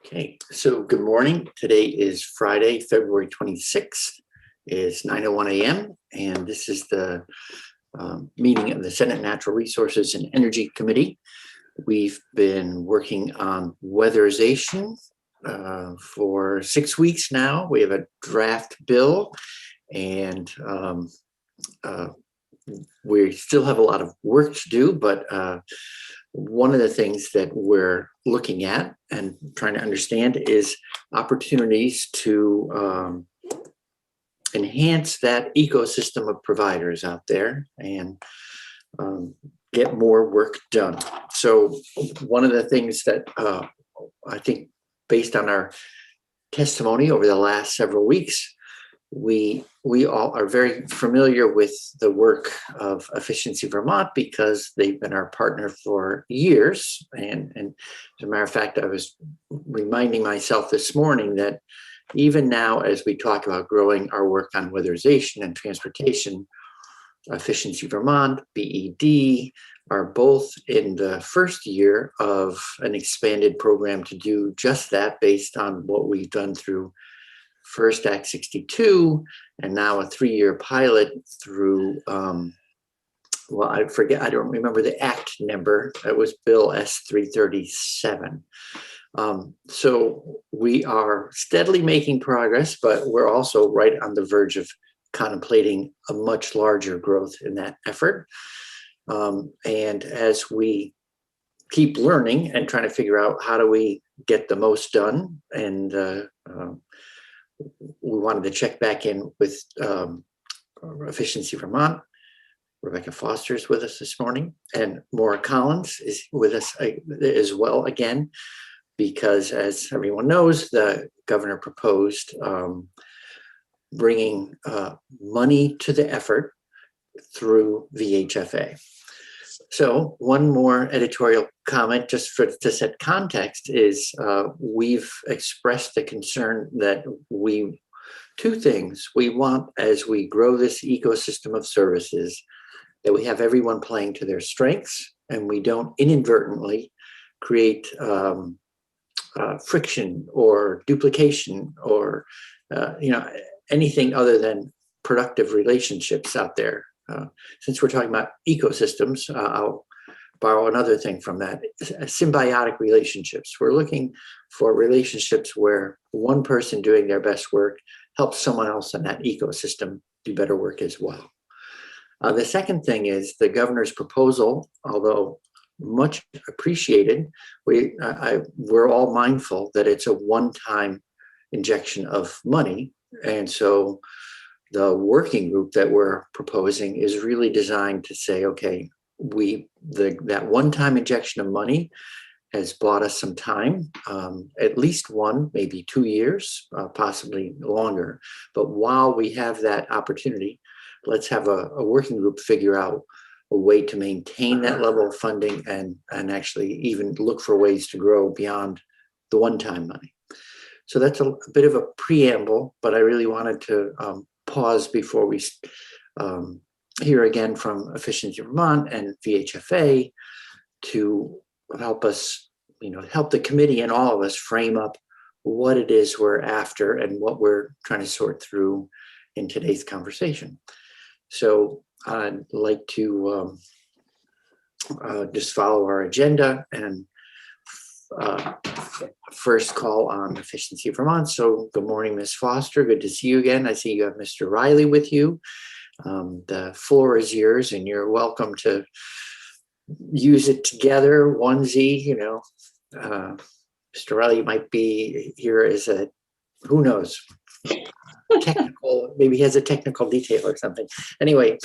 Okay, so good morning. Today is Friday, February 26th. It's 9:01 a.m. and this is the meeting of the Senate Natural Resources and Energy Committee. We've been working on weatherization for 6 weeks now. We have a draft bill and we still have a lot of work to do, but one of the things that we're looking at and trying to understand is opportunities to enhance that ecosystem of providers out there and get more work done. So one of the things that I think based on our testimony over the last several weeks, we all are very familiar with the work of Efficiency Vermont because they've been our partner for years. And as a matter of fact, I was reminding myself this morning that even now, as we talk about growing our work on weatherization and transportation, Efficiency Vermont, BED, are both in the first year of an expanded program to do just that based on what we've done through first Act 62 and now a 3-year pilot through, well, I forget, I don't remember the act number. It was Bill S337. So we are steadily making progress, but we're also right on the verge of contemplating a much larger growth in that effort. And as we keep learning and trying to figure out how do we get the most done, and we wanted to check back in with Efficiency Vermont. Rebecca Foster is with us this morning, and Maura Collins is with us as well again, because as everyone knows, the governor proposed bringing money to the effort through VHFA. So one more editorial comment just to set context is we've expressed the concern that two things we want as we grow this ecosystem of services, that we have everyone playing to their strengths and we don't inadvertently create friction or duplication or anything other than productive relationships out there. Since we're talking about ecosystems, I'll borrow another thing from that, symbiotic relationships. We're looking for relationships where one person doing their best work helps someone else in that ecosystem do better work as well. The second thing is the governor's proposal, although much appreciated, we're all mindful that it's a one-time injection of money. And so the working group that we're proposing is really designed to say, okay, that one-time injection of money has bought us some time, at least 1, maybe 2 years, possibly longer. But while we have that opportunity, let's have a working group figure out a way to maintain that level of funding and actually even look for ways to grow beyond the one-time money. So that's a bit of a preamble, but I really wanted to pause before we hear again from Efficiency Vermont and VHFA to help us, help the committee and all of us frame up what it is we're after and what we're trying to sort through in today's conversation. So I'd like to just follow our agenda and first call on Efficiency Vermont. So good morning, Ms. Foster. Good to see you again. I see you have Mr. Riley with you. The floor is yours and you're welcome to use it together, onesie, Mr. Riley might be here as a, who knows, technical, maybe he has a technical detail or something. Anyway,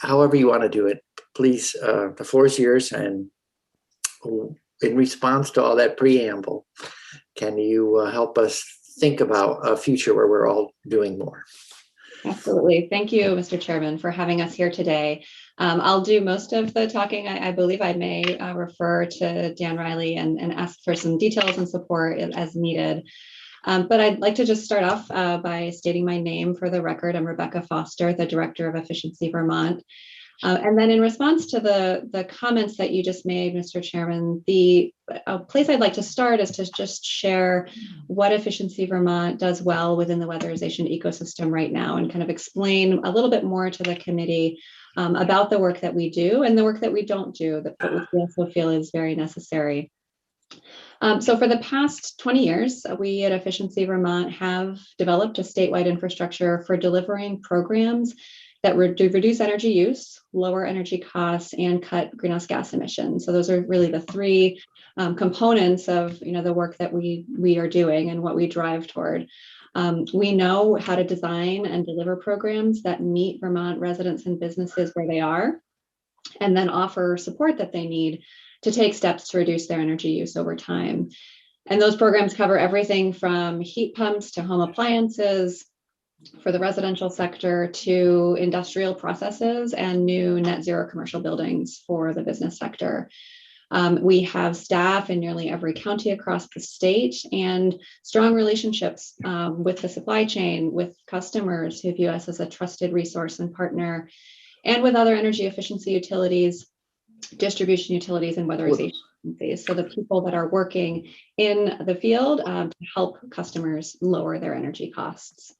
however you want to do it, please, the floor is yours. And in response to all that preamble, can you help us think about a future where we're all doing more? Absolutely. Thank you, Mr. Chairman, for having us here today. I'll do most of the talking. I believe I may refer to Dan Riley and ask for some details and support as needed. But I'd like to just start off by stating my name for the record. I'm Rebecca Foster, the Director of Efficiency Vermont. And then in response to the comments that you just made, Mr. Chairman, the place I'd like to start is to just share what Efficiency Vermont does well within the weatherization ecosystem right now, and kind of explain a little bit more to the committee about the work that we do and the work that we don't do, that we also feel is very necessary. So for the past 20 years, we at Efficiency Vermont have developed a statewide infrastructure for delivering programs that reduce energy use, lower energy costs, and cut greenhouse gas emissions. So those are really the three components of the work that we are doing and what we drive toward. We know how to design and deliver programs that meet Vermont residents and businesses where they are, and then offer support that they need to take steps to reduce their energy use over time. And those programs cover everything from heat pumps to home appliances for the residential sector to industrial processes and new net zero commercial buildings for the business sector. We have staff in nearly every county across the state and strong relationships with the supply chain, with customers who view us as a trusted resource and partner, and with other energy efficiency utilities, distribution utilities, and weatherization agencies. So the people that are working in the field to help customers lower their energy costs.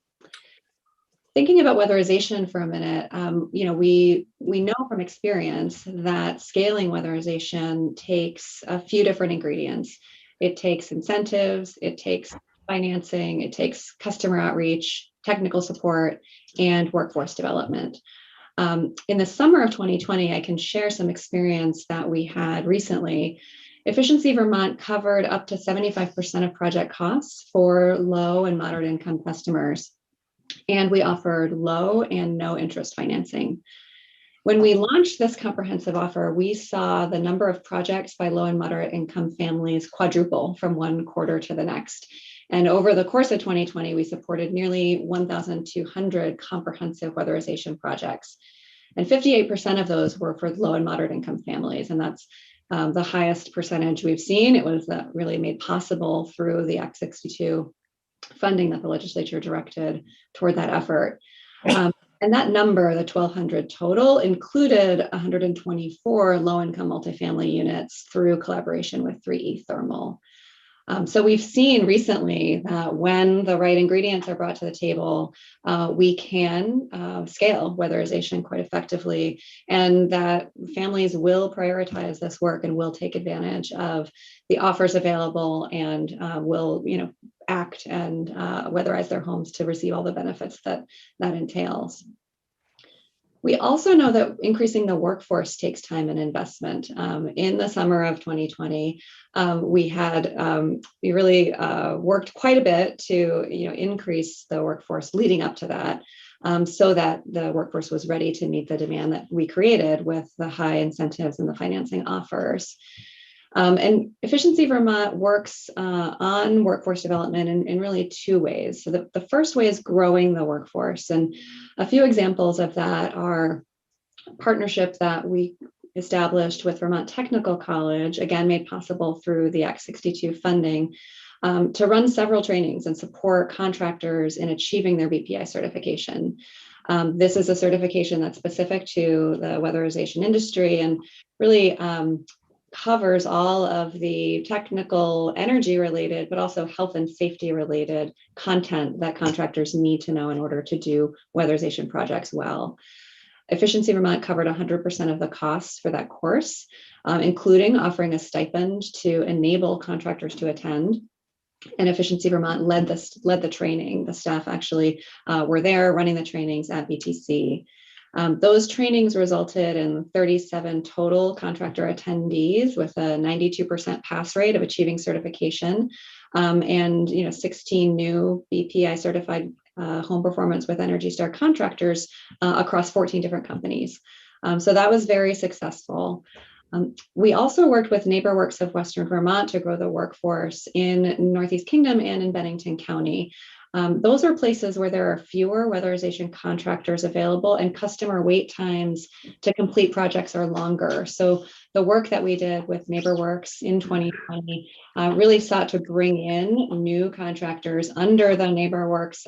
Thinking about weatherization for a minute, we know from experience that scaling weatherization takes a few different ingredients. It takes incentives, it takes financing, it takes customer outreach, technical support, and workforce development. In the summer of 2020, I can share some experience that we had recently. Efficiency Vermont covered up to 75% of project costs for low and moderate income customers, and we offered low and no interest financing. When we launched this comprehensive offer, we saw the number of projects by low and moderate income families quadruple from one quarter to the next. And over the course of 2020, we supported nearly 1,200 comprehensive weatherization projects. And 58% of those were for low and moderate income families. And that's the highest percentage we've seen. It was really made possible through the Act 62 funding that the legislature directed toward that effort. And that number, the 1,200 total, included 124 low-income multifamily units through collaboration with 3E Thermal. So we've seen recently that when the right ingredients are brought to the table, we can scale weatherization quite effectively, and that families will prioritize this work and will take advantage of the offers available and will act and weatherize their homes to receive all the benefits that entails. We also know that increasing the workforce takes time and investment. In the summer of 2020, we really worked quite a bit to increase the workforce leading up to that, so that the workforce was ready to meet the demand that we created with the high incentives and the financing offers. And Efficiency Vermont works on workforce development in really two ways. So the first way is growing the workforce. And a few examples of that are a partnership that we established with Vermont Technical College, again, made possible through the Act 62 funding, to run several trainings and support contractors in achieving their BPI certification. This is a certification that's specific to the weatherization industry and really covers all of the technical energy related, but also health and safety related content that contractors need to know in order to do weatherization projects well. Efficiency Vermont covered 100% of the costs for that course, including offering a stipend to enable contractors to attend. And Efficiency Vermont led the training. The staff actually were there running the trainings at VTC. Those trainings resulted in 37 total contractor attendees with a 92% pass rate of achieving certification, and 16 new BPI certified home performance with Energy Star contractors across 14 different companies. So that was very successful. We also worked with NeighborWorks of Western Vermont to grow the workforce in Northeast Kingdom and in Bennington County. Those are places where there are fewer weatherization contractors available and customer wait times to complete projects are longer. So the work that we did with NeighborWorks in 2020 really sought to bring in new contractors under the NeighborWorks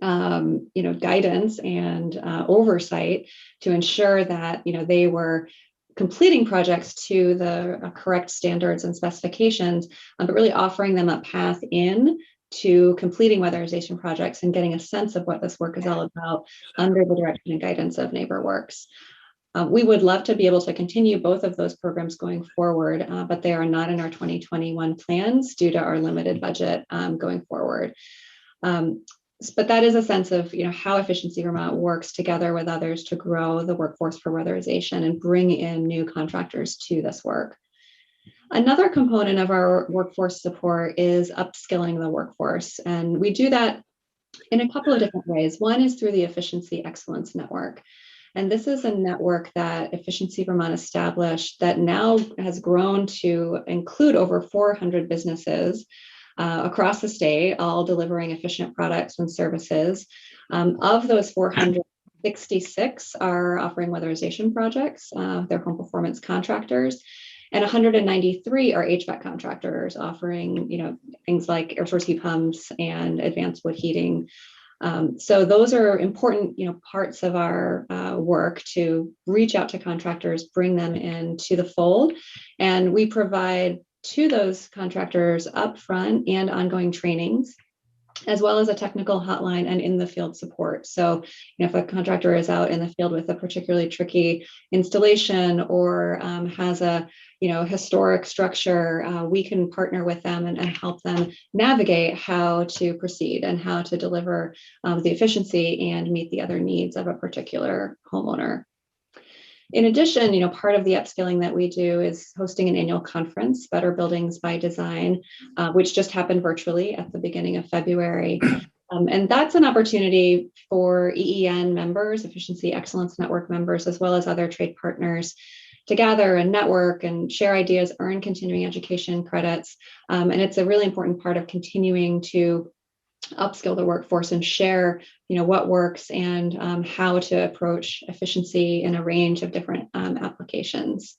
guidance and oversight to ensure that, they were completing projects to the correct standards and specifications, but really offering them a path in to completing weatherization projects and getting a sense of what this work is all about under the direction and guidance of NeighborWorks. We would love to be able to continue both of those programs going forward, but they are not in our 2021 plans due to our limited budget going forward. But that is a sense of how Efficiency Vermont works together with others to grow the workforce for weatherization and bring in new contractors to this work. Another component of our workforce support is upskilling the workforce, and we do that in a couple of different ways. One is through the Efficiency Excellence Network. And this is a network that Efficiency Vermont established that now has grown to include over 400 businesses across the state, all delivering efficient products and services. Of those 466 are offering weatherization projects, they're home performance contractors, and 193 are HVAC contractors offering, things like air source heat pumps and advanced wood heating. So those are important, parts of our work to reach out to contractors, bring them into the fold, and we provide to those contractors upfront and ongoing trainings, as well as a technical hotline and in the field support. So, if a contractor is out in the field with a particularly tricky installation or has a historic structure, we can partner with them and help them navigate how to proceed and how to deliver the efficiency and meet the other needs of a particular homeowner. In addition, part of the upskilling that we do is hosting an annual conference, Better Buildings by Design, which just happened virtually at the beginning of February. And that's an opportunity for EEN members, Efficiency Excellence Network members, as well as other trade partners to gather and network and share ideas, earn continuing education credits. And it's a really important part of continuing to upskill the workforce and share what works and how to approach efficiency in a range of different applications.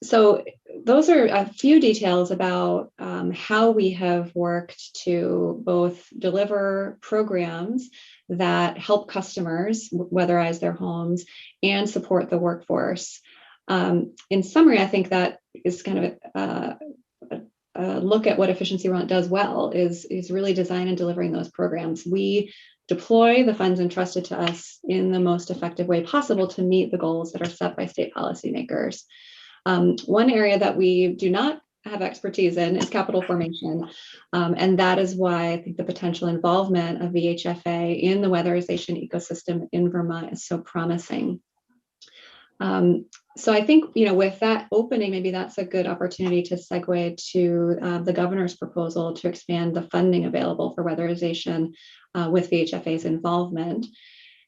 So those are a few details about how we have worked to both deliver programs that help customers weatherize their homes and support the workforce. In summary, I think that is kind of look at what Efficiency Vermont does well is really design and delivering those programs. We deploy the funds entrusted to us in the most effective way possible to meet the goals that are set by state policymakers. One area that we do not have expertise in is capital formation. And that is why I think the potential involvement of VHFA in the weatherization ecosystem in Vermont is so promising. So I think, with that opening, maybe that's a good opportunity to segue to the governor's proposal to expand the funding available for weatherization with VHFA's involvement.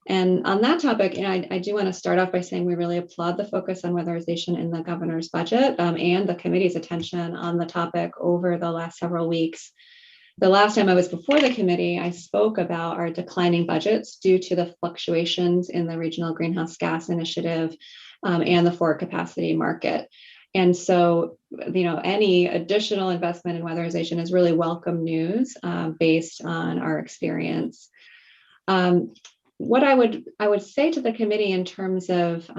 And on that topic, I do want to start off by saying we really applaud the focus on weatherization in the governor's budget and the committee's attention on the topic over the last several weeks. The last time I was before the committee, I spoke about our declining budgets due to the fluctuations in the Regional Greenhouse Gas Initiative and the forward capacity market. And so, any additional investment in weatherization is really welcome news based on our experience. What I would say to the committee in terms of,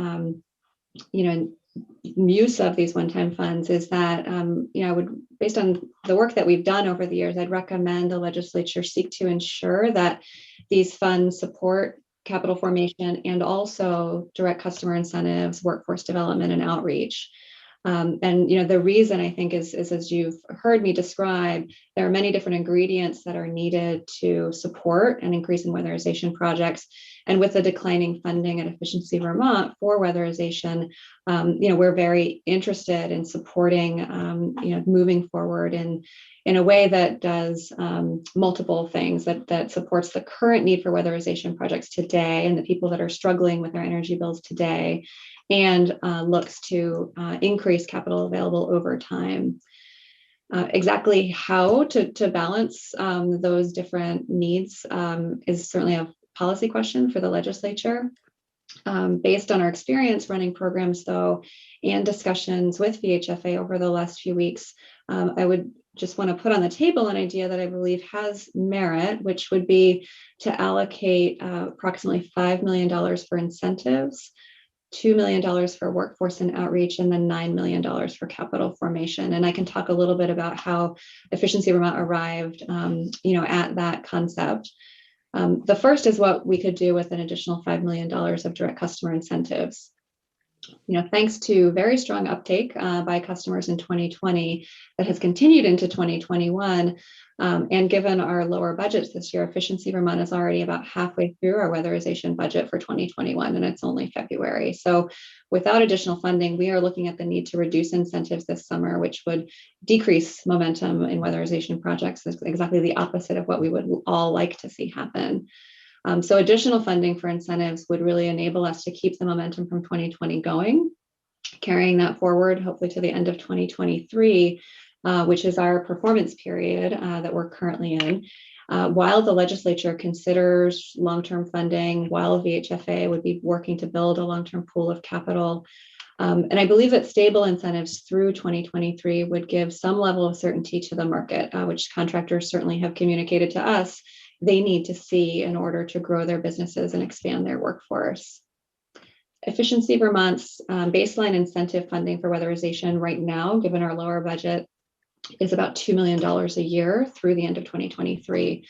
use of these one-time funds is that, I would, based on the work that we've done over the years, I'd recommend the legislature seek to ensure that these funds support capital formation and also direct customer incentives, workforce development, and outreach. And the reason I think is as you've heard me describe, there are many different ingredients that are needed to support an increase in weatherization projects. And with the declining funding at Efficiency Vermont for weatherization, we're very interested in supporting, moving forward in a way that does multiple things that supports the current need for weatherization projects today and the people that are struggling with their energy bills today, and looks to increase capital available over time. Exactly how to balance those different needs is certainly a policy question for the legislature. Based on our experience running programs, though, and discussions with VHFA over the last few weeks, I would just want to put on the table an idea that I believe has merit, which would be to allocate approximately $5 million for incentives, $2 million for workforce and outreach, and then $9 million for capital formation. And I can talk a little bit about how Efficiency Vermont arrived, at that concept. The first is what we could do with an additional $5 million of direct customer incentives. Thanks to very strong uptake by customers in 2020 that has continued into 2021, and given our lower budgets this year, Efficiency Vermont is already about halfway through our weatherization budget for 2021, and it's only February. So without additional funding, we are looking at the need to reduce incentives this summer, which would decrease momentum in weatherization projects. It's exactly the opposite of what we would all like to see happen. So additional funding for incentives would really enable us to keep the momentum from 2020 going, carrying that forward, hopefully to the end of 2023, which is our performance period that we're currently in. While the legislature considers long-term funding, while VHFA would be working to build a long-term pool of capital. And I believe that stable incentives through 2023 would give some level of certainty to the market, which contractors certainly have communicated to us they need to see in order to grow their businesses and expand their workforce. Efficiency Vermont's baseline incentive funding for weatherization right now, given our lower budget, is about $2 million a year through the end of 2023.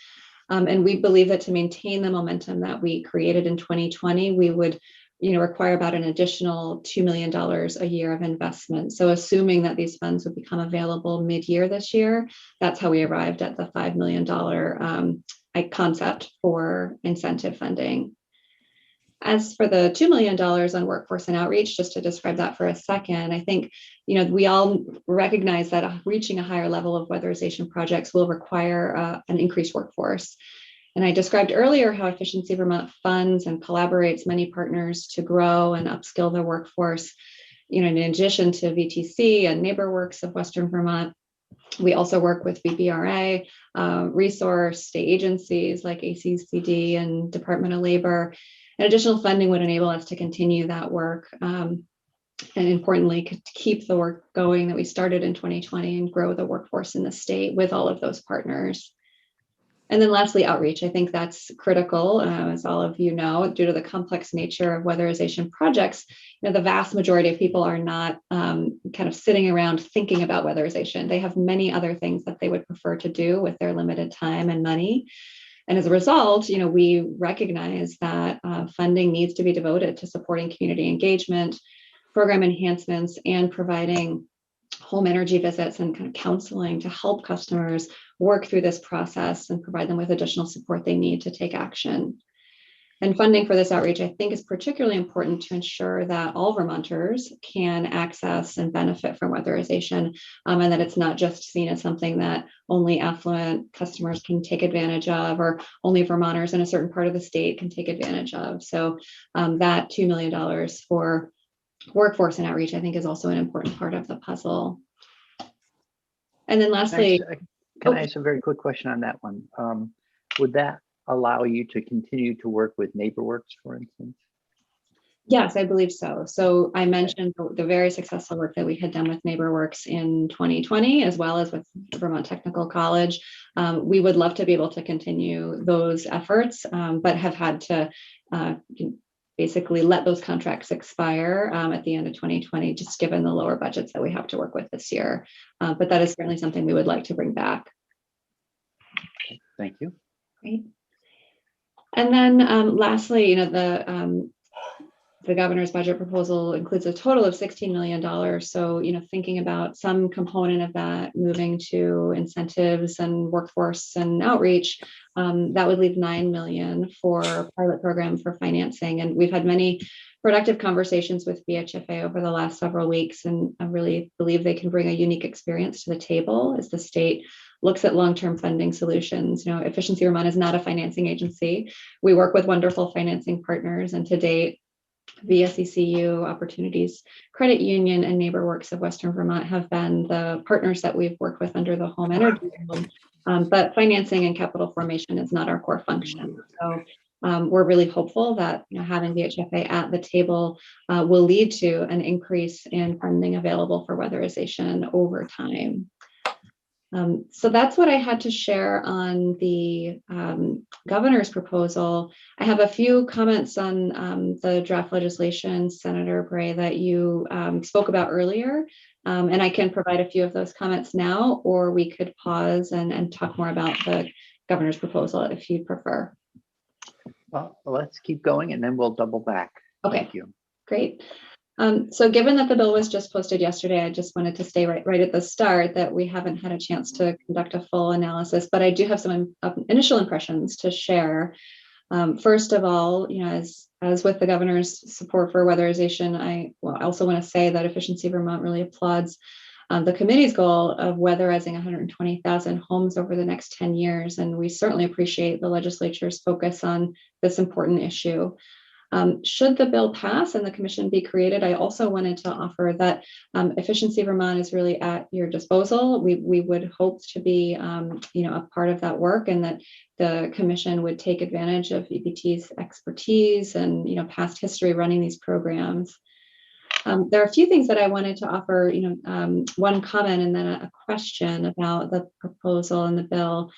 And we believe that to maintain the momentum that we created in 2020, we would require about an additional $2 million a year of investment. So assuming that these funds would become available mid-year this year, that's how we arrived at the $5 million concept for incentive funding. As for the $2 million on workforce and outreach, just to describe that for a second, I think, we all recognize that reaching a higher level of weatherization projects will require an increased workforce. And I described earlier how Efficiency Vermont funds and collaborates many partners to grow and upskill their workforce. In addition to VTC and NeighborWorks of Western Vermont, we also work with VBRA, resource state agencies like ACCD and Department of Labor. And additional funding would enable us to continue that work and importantly, to keep the work going that we started in 2020 and grow the workforce in the state with all of those partners. And then lastly, outreach. I think that's critical, as all of you know, due to the complex nature of weatherization projects. The vast majority of people are not kind of sitting around thinking about weatherization. They have many other things that they would prefer to do with their limited time and money. And as a result, we recognize that funding needs to be devoted to supporting community engagement, program enhancements, and providing home energy visits and kind of counseling to help customers work through this process and provide them with additional support they need to take action. And funding for this outreach, I think, is particularly important to ensure that all Vermonters can access and benefit from weatherization, and that it's not just seen as something that only affluent customers can take advantage of, or only Vermonters in a certain part of the state can take advantage of. So that $2 million for workforce and outreach, I think, is also an important part of the puzzle. And then lastly, can I ask a very quick question on that one? Would that allow you to continue to work with NeighborWorks, for instance? Yes, I believe so. So I mentioned the very successful work that we had done with NeighborWorks in 2020, as well as with Vermont Technical College. We would love to be able to continue those efforts, but have had to basically let those contracts expire at the end of 2020, just given the lower budgets that we have to work with this year. But that is certainly something we would like to bring back. Thank you. Great. And then lastly, the governor's budget proposal includes a total of $16 million. So, thinking about some component of that moving to incentives and workforce and outreach, that would leave $9 million for a pilot program for financing. And we've had many productive conversations with VHFA over the last several weeks, and I really believe they can bring a unique experience to the table as the state looks at long-term funding solutions. Efficiency Vermont is not a financing agency. We work with wonderful financing partners, and to date, VSECU, Opportunities Credit Union, and NeighborWorks of Western Vermont have been the partners that we've worked with under the home energy loan. But financing and capital formation is not our core function. So we're really hopeful that having VHFA at the table will lead to an increase in funding available for weatherization over time. So that's what I had to share on the governor's proposal. I have a few comments on the draft legislation, Senator Bray, that you spoke about earlier. And I can provide a few of those comments now, or we could pause and talk more about the governor's proposal if you'd prefer. Well, let's keep going and then we'll double back. Okay. Thank you. Great. So given that the bill was just posted yesterday, I just wanted to say right at the start that we haven't had a chance to conduct a full analysis, but I do have some initial impressions to share. First of all, as with the governor's support for weatherization, I also want to say that Efficiency Vermont really applauds the committee's goal of weatherizing 120,000 homes over the next 10 years. And we certainly appreciate the legislature's focus on this important issue. Should the bill pass and the commission be created, I also wanted to offer that Efficiency Vermont is really at your disposal. We would hope to be, a part of that work, and that the commission would take advantage of EPT's expertise and past history running these programs. There are a few things that I wanted to offer, one comment and then a question about the proposal and the bill.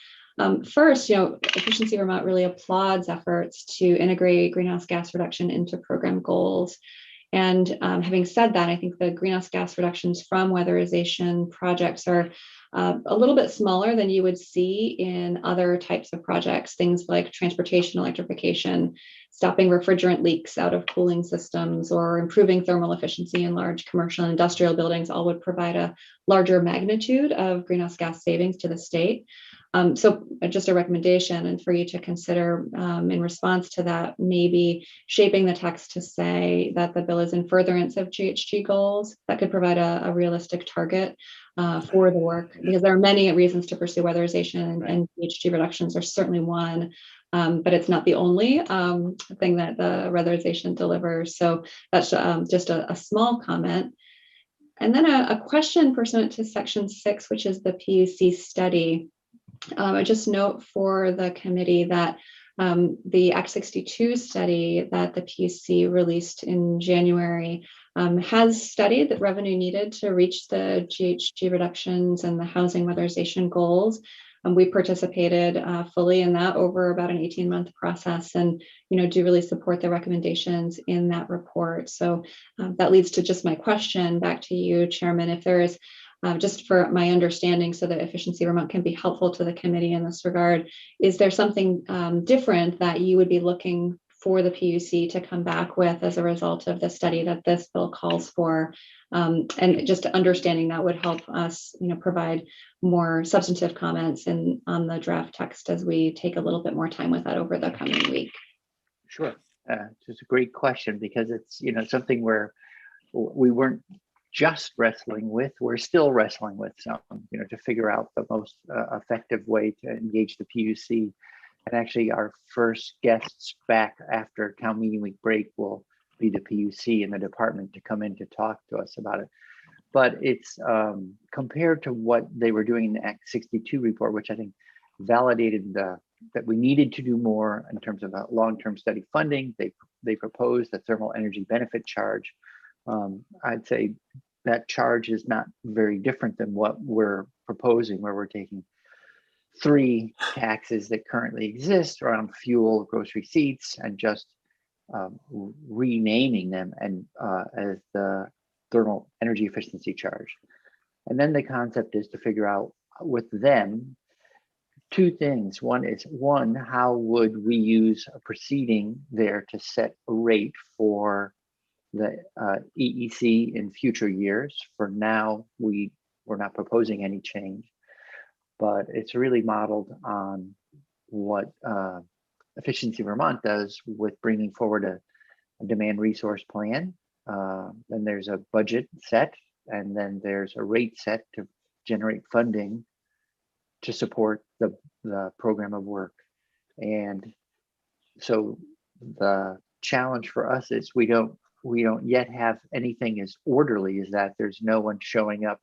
First, Efficiency Vermont really applauds efforts to integrate greenhouse gas reduction into program goals. And having said that, I think the greenhouse gas reductions from weatherization projects are a little bit smaller than you would see in other types of projects, things like transportation electrification, stopping refrigerant leaks out of cooling systems, or improving thermal efficiency in large commercial and industrial buildings all would provide a larger magnitude of greenhouse gas savings to the state. So just a recommendation, and for you to consider in response to that, maybe shaping the text to say that the bill is in furtherance of GHG goals. That could provide a realistic target for the work, because there are many reasons to pursue weatherization, and GHG reductions are certainly one, but it's not the only thing that the weatherization delivers. So that's just a small comment. And then a question pursuant to Section 6, which is the PUC study. I just note for the committee that the Act 62 study that the PUC released in January has studied the revenue needed to reach the GHG reductions and the housing weatherization goals. We participated fully in that over about an 18-month process, and do really support the recommendations in that report. So that leads to just my question back to you, Chairman, if there is just for my understanding, so that Efficiency Vermont can be helpful to the committee in this regard, is there something different that you would be looking for the PUC to come back with as a result of the study that this bill calls for? And just understanding that would help us, provide more substantive comments on the draft text as we take a little bit more time with that over the coming week. Sure. It's a great question, because it's, something where we weren't just wrestling with, we're still wrestling with some, to figure out the most effective way to engage the PUC. And actually our first guests back after town meeting week break will be the PUC and the department to come in to talk to us about it. But it's compared to what they were doing in the Act 62 report, which I think validated that we needed to do more in terms of long-term study funding. They proposed the thermal energy benefit charge. I'd say that charge is not very different than what we're proposing, where we're taking 3 taxes that currently exist around fuel, grocery receipts, and just renaming them and as the thermal energy efficiency charge. And then the concept is to figure out with them 2 things. One is, how would we use a proceeding there to set a rate for the EEC in future years? For now, we're not proposing any change, but it's really modeled on what Efficiency Vermont does with bringing forward a demand resource plan. Then there's a budget set, and then there's a rate set to generate funding to support the program of work. And so the challenge for us is we don't yet have anything as orderly as that. There's no one showing up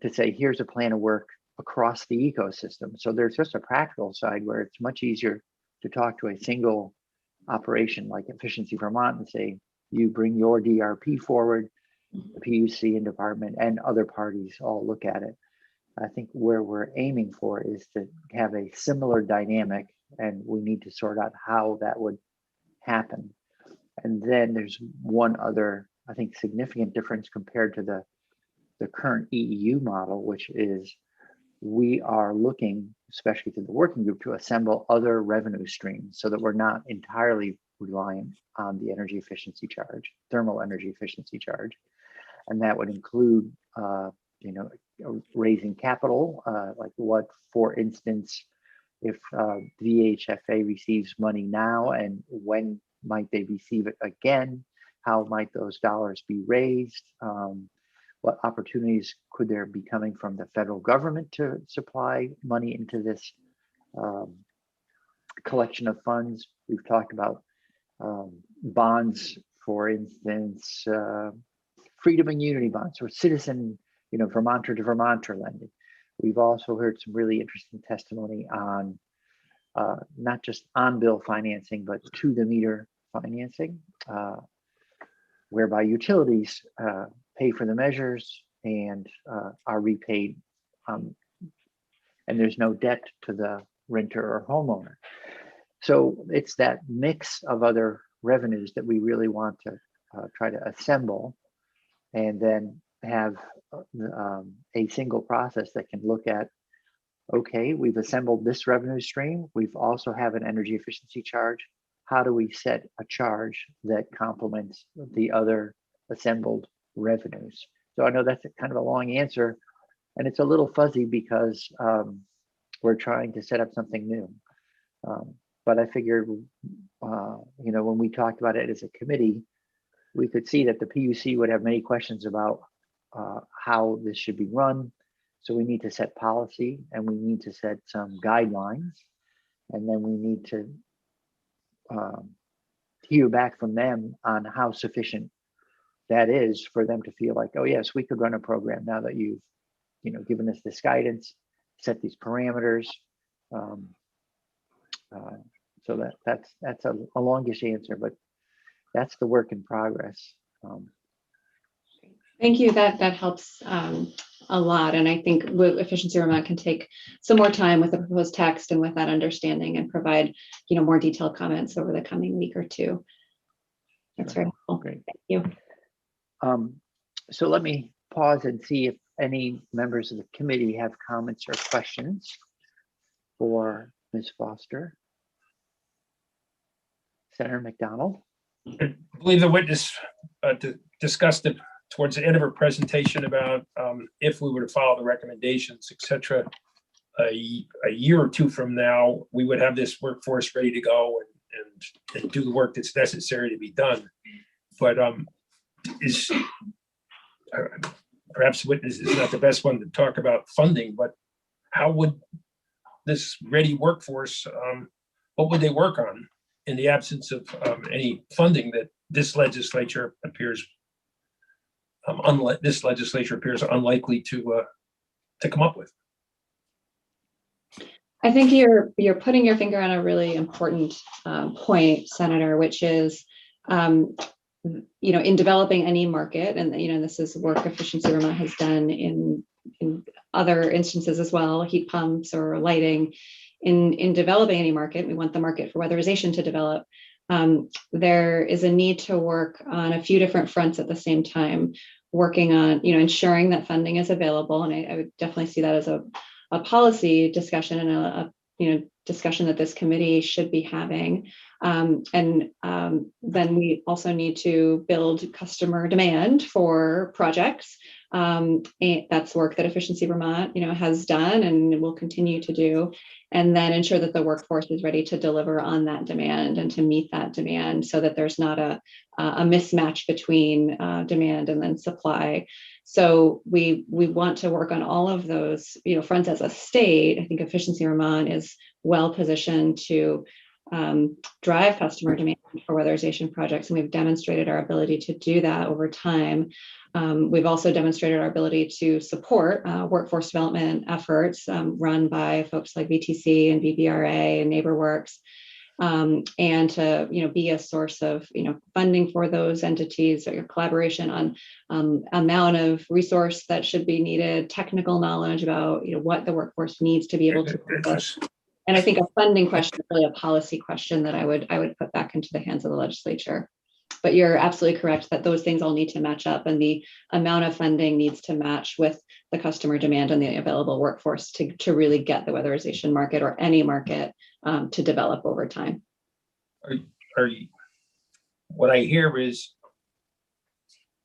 to say, here's a plan of work across the ecosystem. So there's just a practical side where it's much easier to talk to a single operation like Efficiency Vermont and say, you bring your DRP forward, the PUC and department and other parties all look at it. I think where we're aiming for is to have a similar dynamic, and we need to sort out how that would happen. And then there's one other, I think, significant difference compared to the current EEU model, which is we are looking, especially through the working group, to assemble other revenue streams so that we're not entirely reliant on the energy efficiency charge, thermal energy efficiency charge. And that would include, raising capital, like what, for instance, if VHFA receives money now, and when might they receive it again? How might those dollars be raised? What opportunities could there be coming from the federal government to supply money into this collection of funds? We've talked about bonds, for instance, freedom and unity bonds, or citizen, Vermonter to Vermonter lending. We've also heard some really interesting testimony on not just on-bill financing, but to-the-meter financing, whereby utilities pay for the measures and are repaid, and there's no debt to the renter or homeowner. So it's that mix of other revenues that we really want to try to assemble, and then have a single process that can look at, okay, we've assembled this revenue stream. We've also have an energy efficiency charge. How do we set a charge that complements the other assembled revenues? So I know that's kind of a long answer, and it's a little fuzzy because we're trying to set up something new. But I figured, when we talked about it as a committee, we could see that the PUC would have many questions about how this should be run. So we need to set policy, and we need to set some guidelines, and then we need to hear back from them on how sufficient that is for them to feel like, oh yes, we could run a program now that you've given us this guidance, set these parameters. So that's a longish answer, but that's the work in progress. Thank you. That helps a lot. And I think Efficiency Vermont can take some more time with the proposed text and with that understanding, and provide more detailed comments over the coming week or two. That's very helpful. Great. Thank you. So let me pause and see if any members of the committee have comments or questions for Ms. Foster. Senator McDonald. I believe the witness discussed it towards the end of her presentation about if we were to follow the recommendations, et cetera, a year or two from now, we would have this workforce ready to go and do the work that's necessary to be done. But perhaps the witness is not the best one to talk about funding, but how would this ready workforce, what would they work on in the absence of any funding that this legislature appears unlikely to come up with? I think you're putting your finger on a really important point, Senator, which is, in developing any market, and this is work Efficiency Vermont has done in other instances as well, heat pumps or lighting. In developing any market, we want the market for weatherization to develop. There is a need to work on a few different fronts at the same time, working on, ensuring that funding is available. And I would definitely see that as a policy discussion and a discussion that this committee should be having. Then we also need to build customer demand for projects. And that's work that Efficiency Vermont, has done and will continue to do. And then ensure that the workforce is ready to deliver on that demand and to meet that demand, so that there's not a mismatch between demand and then supply. So we want to work on all of those, fronts as a state. I think Efficiency Vermont is well positioned to drive customer demand for weatherization projects, and we've demonstrated our ability to do that over time. We've also demonstrated our ability to support workforce development efforts run by folks like VTC and VBRA and NeighborWorks. and to be a source of funding for those entities, or your collaboration on amount of resource that should be needed, technical knowledge about what the workforce needs to be able to do this. And I think a funding question is really a policy question that I would put back into the hands of the legislature. But you're absolutely correct that those things all need to match up, and the amount of funding needs to match with the customer demand and the available workforce to really get the weatherization market, or any market, to develop over time. What I hear is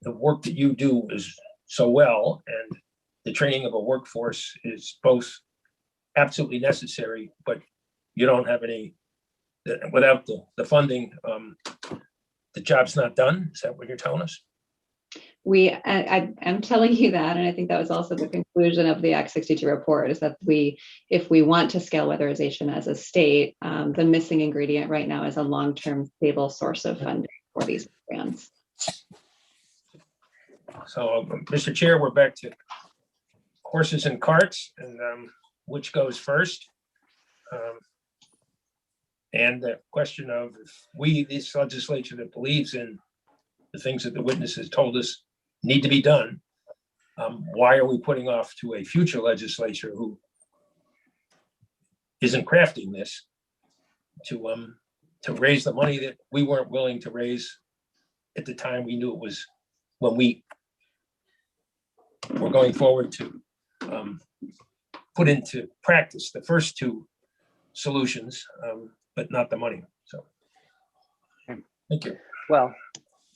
the work that you do is so well, and the training of a workforce is both absolutely necessary, but you don't have any, without the funding, the job's not done. Is that what you're telling us? I'm telling you that, and I think that was also the conclusion of the Act 62 report, is that if we want to scale weatherization as a state, the missing ingredient right now is a long-term stable source of funding for these programs. So, Mr. Chair, we're back to horses and carts, and which goes first? And the question of, if this legislature that believes in the things that the witnesses told us need to be done, why are we putting off to a future legislature who isn't crafting this to raise the money that we weren't willing to raise at the time we knew it was, when we were going forward to put into practice the first two solutions, but not the money. So thank you. Well,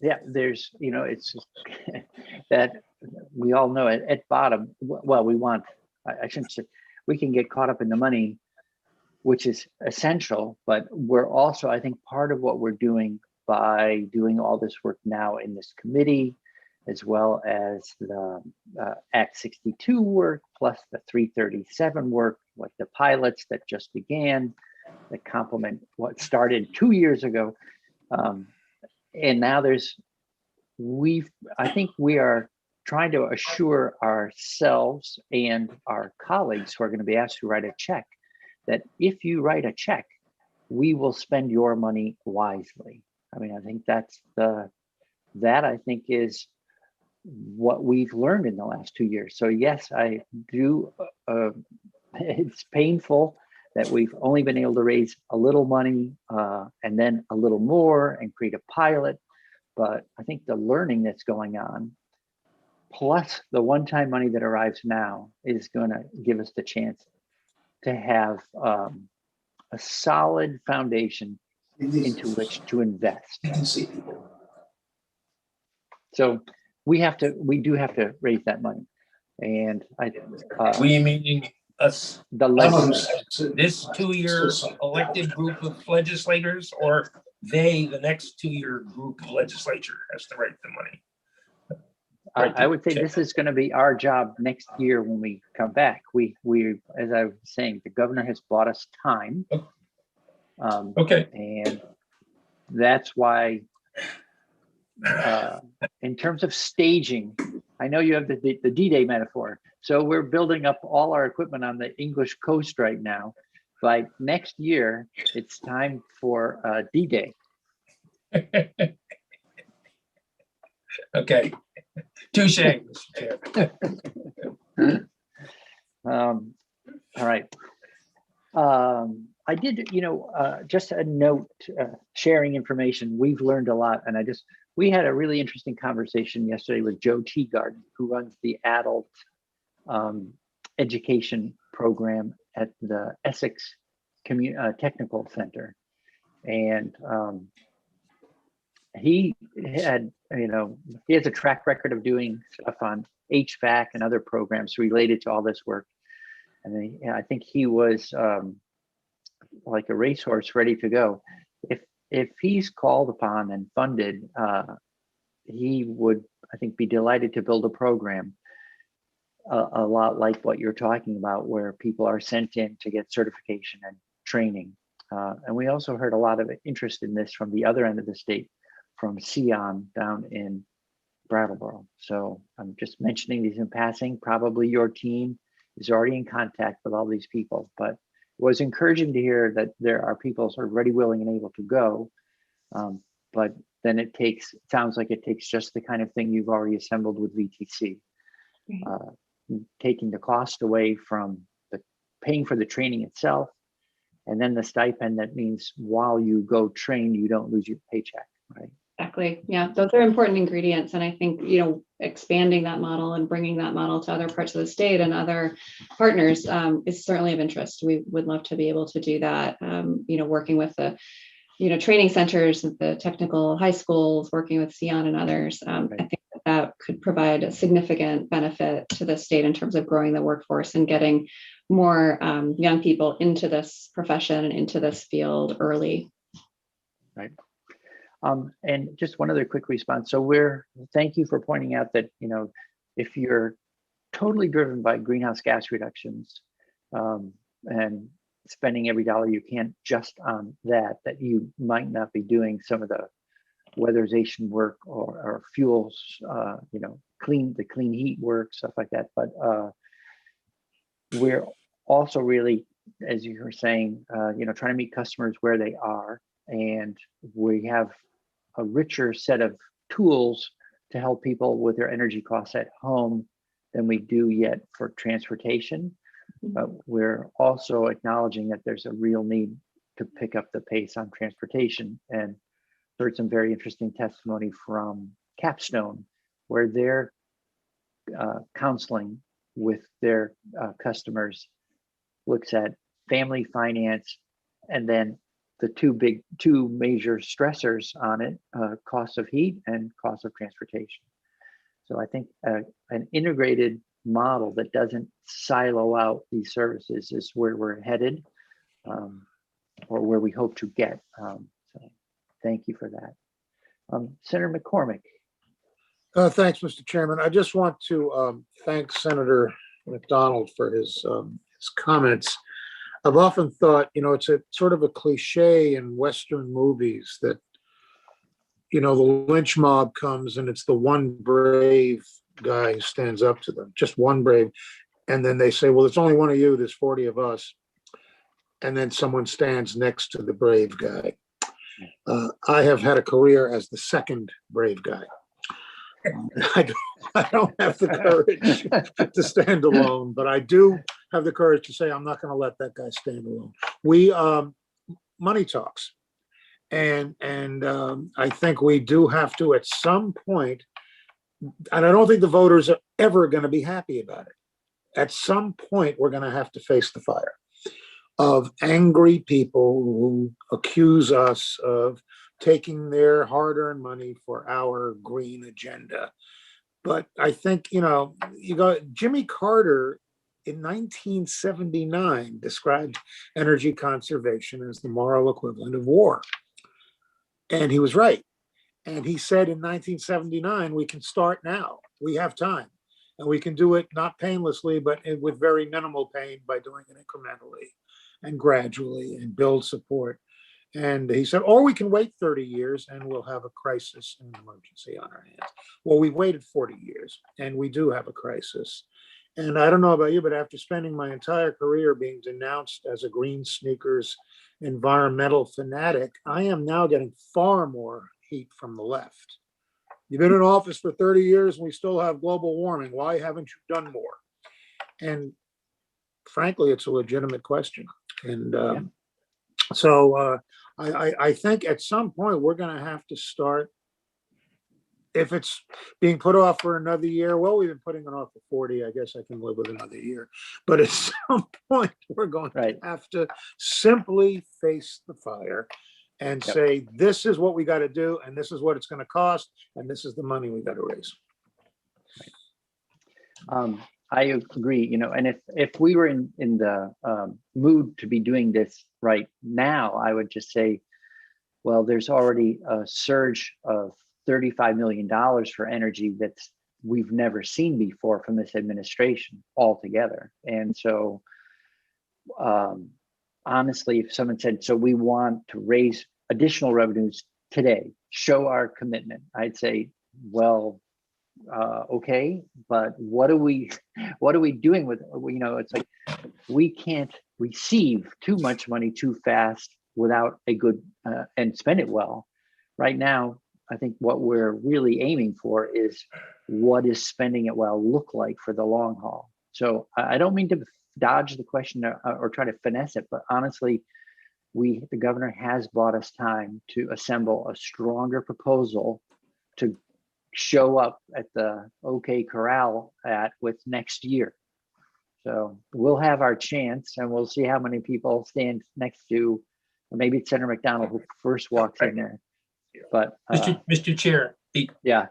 yeah, there's, it's that we all know at bottom, well, I shouldn't say, we can get caught up in the money, which is essential, but we're also, I think, part of what we're doing by doing all this work now in this committee, as well as the Act 62 work, plus the 337 work, like the pilots that just began, that complement what started 2 years ago. And now I think we are trying to assure ourselves and our colleagues who are going to be asked to write a check, that if you write a check, we will spend your money wisely. I mean, I think that I think is what we've learned in the last 2 years. So yes, I do, it's painful that we've only been able to raise a little money and then a little more and create a pilot. But I think the learning that's going on, plus the one-time money that arrives now, is going to give us the chance to have a solid foundation into which to invest. So we do have to raise that money. And We meaning us, the legislature. this 2-year elected group of legislators, or the next 2-year group of legislature has to write the money? I would say this is going to be our job next year when we come back. We, as I was saying, the governor has bought us time. Okay. And that's why, in terms of staging, I know you have the D-Day metaphor. So we're building up all our equipment on the English coast right now. By next year, it's time for D-Day. Okay. Touche, Mr. Chair. All right. I did, just a note, sharing information. We've learned a lot, and we had a really interesting conversation yesterday with Joe Teagarden, who runs the adult education program at the Essex Technical Center. And he had, he has a track record of doing stuff on HVAC and other programs related to all this work. And I think he was like a racehorse ready to go. If he's called upon and funded, he would, I think, be delighted to build a program a lot like what you're talking about, where people are sent in to get certification and training. And we also heard a lot of interest in this from the other end of the state, from Sion down in Brattleboro. So I'm just mentioning these in passing. Probably your team is already in contact with all these people, but was encouraging to hear that there are people sort of ready, willing, and able to go. But then it sounds like it takes just the kind of thing you've already assembled with VTC, taking the cost away from the paying for the training itself, and then the stipend. That means while you go train, you don't lose your paycheck, right? Exactly. Yeah, those are important ingredients. And I think, expanding that model and bringing that model to other parts of the state and other partners is certainly of interest. We would love to be able to do that, working with the, training centers, the technical high schools, working with Sion and others. I think that could provide a significant benefit to the state in terms of growing the workforce and getting more young people into this profession and into this field early. Right. And just one other quick response. So thank you for pointing out that, if you're totally driven by greenhouse gas reductions and spending every dollar you can just on that you might not be doing some of the weatherization work or fuels, the clean heat work, stuff like that. But we're also really, as you were saying, trying to meet customers where they are. And we have a richer set of tools to help people with their energy costs at home than we do yet for transportation. But we're also acknowledging that there's a real need to pick up the pace on transportation, and heard some very interesting testimony from Capstone, where their counseling with their customers looks at family finance, and then the two major stressors on it, cost of heat and cost of transportation. So I think an integrated model that doesn't silo out these services is where we're headed, or where we hope to get. So thank you for that. Senator McCormick. Thanks, Mr. Chairman. I just want to thank Senator McDonald for his comments. I've often thought, it's a sort of a cliche in Western movies that, the lynch mob comes and it's the one brave guy who stands up to them, just one brave. And then they say, well, it's only one of you, there's 40 of us. And then someone stands next to the brave guy. I have had a career as the second brave guy. I don't have the courage to stand alone, but I do have the courage to say I'm not going to let that guy stand alone. We money talks, and I think we do have to at some point, and I don't think the voters are ever going to be happy about it. At some point, we're going to have to face the fire of angry people who accuse us of taking their hard-earned money for our green agenda. But I think, Jimmy Carter in 1979 described energy conservation as the moral equivalent of war. And he was right. And he said in 1979, we can start now. We have time. And we can do it not painlessly, but with very minimal pain by doing it incrementally and gradually and build support. And he said, or we can wait 30 years and we'll have a crisis and an emergency on our hands. Well, we waited 40 years and we do have a crisis. And I don't know about you, but after spending my entire career being denounced as a green sneakers environmental fanatic, I am now getting far more heat from the left. You've been in office for 30 years and we still have global warming. Why haven't you done more? And frankly, it's a legitimate question. And so I think at some point we're going to have to start. If it's being put off for another year, well, we've been putting it off for 40. I guess I can live with another year. But at some point, we're going to have to simply face the fire and say, this is what we got to do, and this is what it's going to cost, and this is the money we got to raise. I agree, and if we were in the mood to be doing this right now, I would just say, well, there's already a surge of $35 million for energy that's we've never seen before from this administration altogether. And so honestly, if someone said, so we want to raise additional revenues today, show our commitment, I'd say, well, okay, but what are we doing with it? It's like we can't receive too much money too fast without a good and spend it well. Right now, I think what we're really aiming for is what is spending it well look like for the long haul. So I don't mean to dodge the question or try to finesse it, but honestly, the governor has bought us time to assemble a stronger proposal to show up at the OK Corral with next year. So we'll have our chance, and we'll see how many people stand next to, maybe it's Senator McDonald who first walks in there. But Mr. Chair, yeah,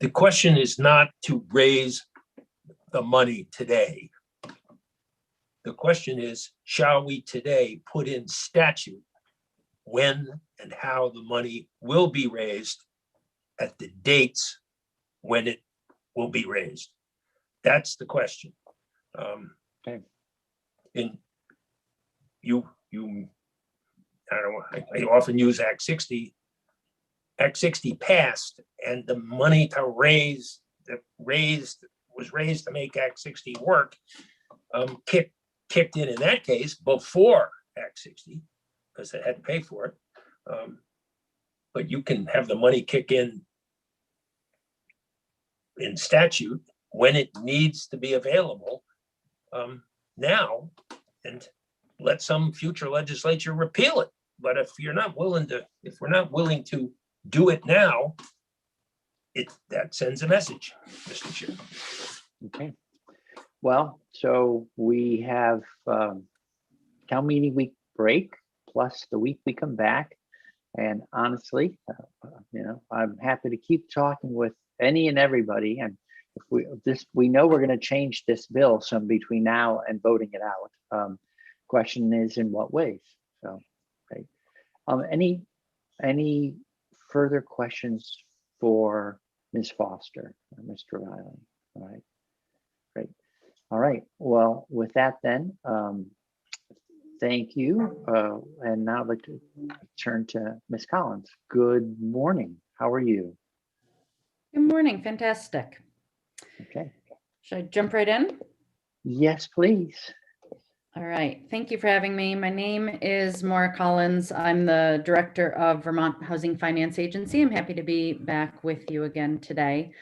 the question is not to raise the money today. The question is, shall we today put in statute when and how the money will be raised at the dates when it will be raised? That's the question. Okay. And you, I don't know, I often use Act 60. Act 60 passed, and the money to was raised to make Act 60 work, kicked in that case before Act 60, because they had to pay for it. But you can have the money kick in statute when it needs to be available now, and let some future legislature repeal it. But if we're not willing to do it now, that sends a message, Mr. Chair. okay. Well, so we have town meeting week break plus the week we come back. And honestly, I'm happy to keep talking with any and everybody. And if we know we're going to change this bill some between now and voting it out. Question is in what ways? So, right. Any further questions for Ms. Foster or Mr. Riley? All right, great. All right. Well, with that then, thank you. And now I'd like to turn to Ms. Collins. Good morning. How are you? Good morning. Fantastic. Okay. Should I jump right in? Yes, please. All right. Thank you for having me. My name is Maura Collins. I'm the director of Vermont Housing Finance Agency. I'm happy to be back with you again today.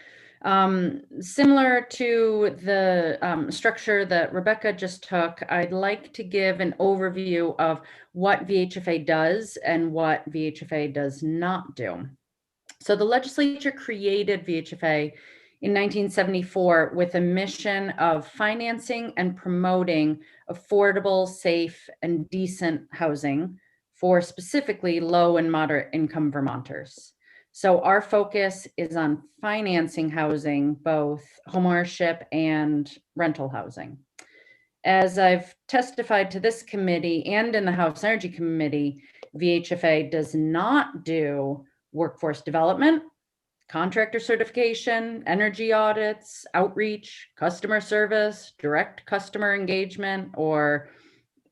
Similar to the structure that Rebecca just took, I'd like to give an overview of what VHFA does and what VHFA does not do. So the legislature created VHFA in 1974 with a mission of financing and promoting affordable, safe, and decent housing for specifically low and moderate income Vermonters. So our focus is on financing housing, both homeownership and rental housing. As I've testified to this committee and in the House Energy Committee, VHFA does not do workforce development, contractor certification, energy audits, outreach, customer service, direct customer engagement, or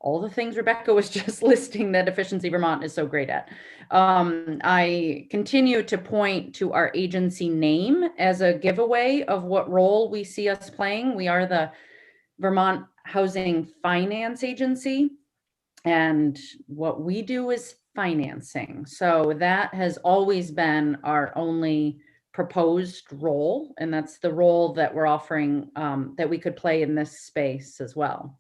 all the things Rebecca was just listing that Efficiency Vermont is so great at. I continue to point to our agency name as a giveaway of what role we see us playing. We are the Vermont Housing Finance Agency, and what we do is financing. So that has always been our only proposed role, and that's the role that we're offering that we could play in this space as well.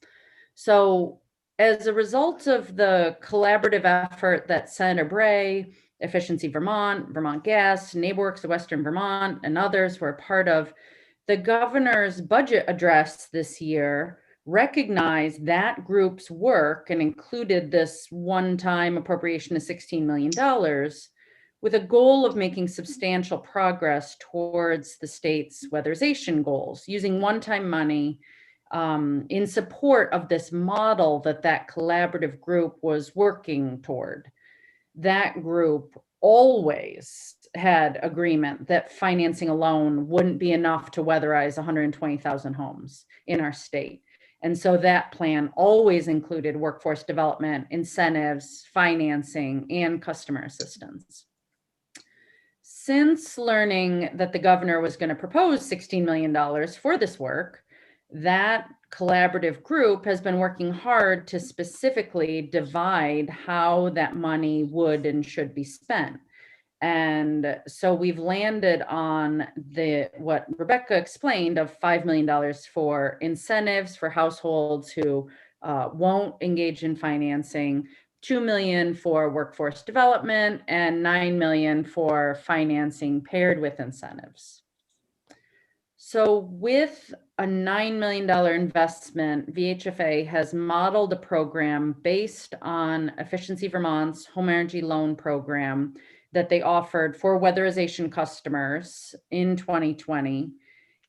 So as a result of the collaborative effort that Senator Bray, Efficiency Vermont, Vermont Gas, NeighborWorks of Western Vermont, and others were part of, the governor's budget address this year recognized that group's work and included this one-time appropriation of $16 million with a goal of making substantial progress towards the state's weatherization goals, using one-time money in support of this model that collaborative group was working toward. That group always had agreement that financing alone wouldn't be enough to weatherize 120,000 homes in our state. And so that plan always included workforce development, incentives, financing, and customer assistance. Since learning that the governor was going to propose $16 million for this work, That collaborative group has been working hard to specifically divide how that money would and should be spent. And so we've landed on what Rebecca explained of $5 million for incentives for households who won't engage in financing, 2 million for workforce development, and 9 million for financing paired with incentives. So with a $9 million investment, VHFA has modeled a program based on Efficiency Vermont's home energy loan program that they offered for weatherization customers in 2020.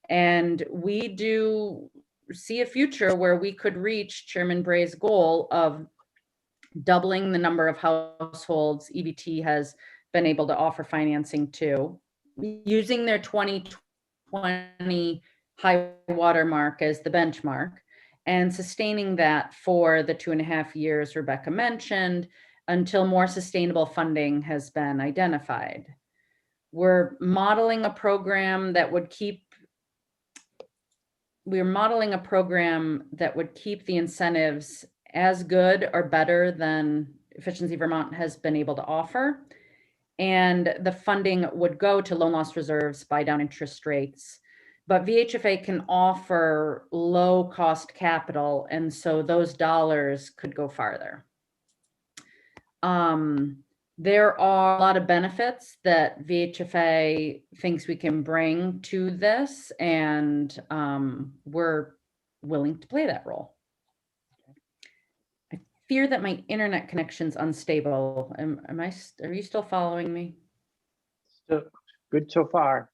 And we do see a future where we could reach Chairman Bray's goal of doubling the number of households EVT has been able to offer financing to, using their 2020 high water mark as the benchmark, and sustaining that for the 2.5 years Rebecca mentioned until more sustainable funding has been identified. We're modeling a program that would keep the incentives as good or better than Efficiency Vermont has been able to offer. And the funding would go to loan loss reserves, buy down interest rates. But VHFA can offer low cost capital, and so those dollars could go farther. There are a lot of benefits that VHFA thinks we can bring to this, and we're willing to play that role. I fear that my internet connection's unstable. Are you still following me? So good so far.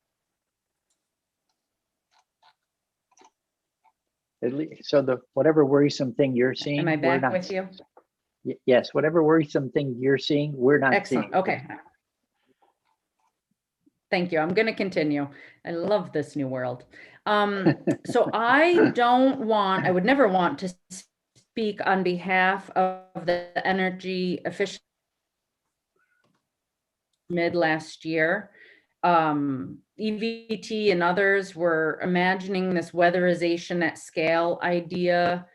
At least, so whatever worrisome thing you're seeing, Am I we're back not. with you? Yes, whatever worrisome thing you're seeing, we're not Excellent. seeing. Okay. Thank you. I'm going to continue. I love this new world. So I would never want to speak on behalf of the energy efficient mid last year. EVT and others were imagining this weatherization at scale idea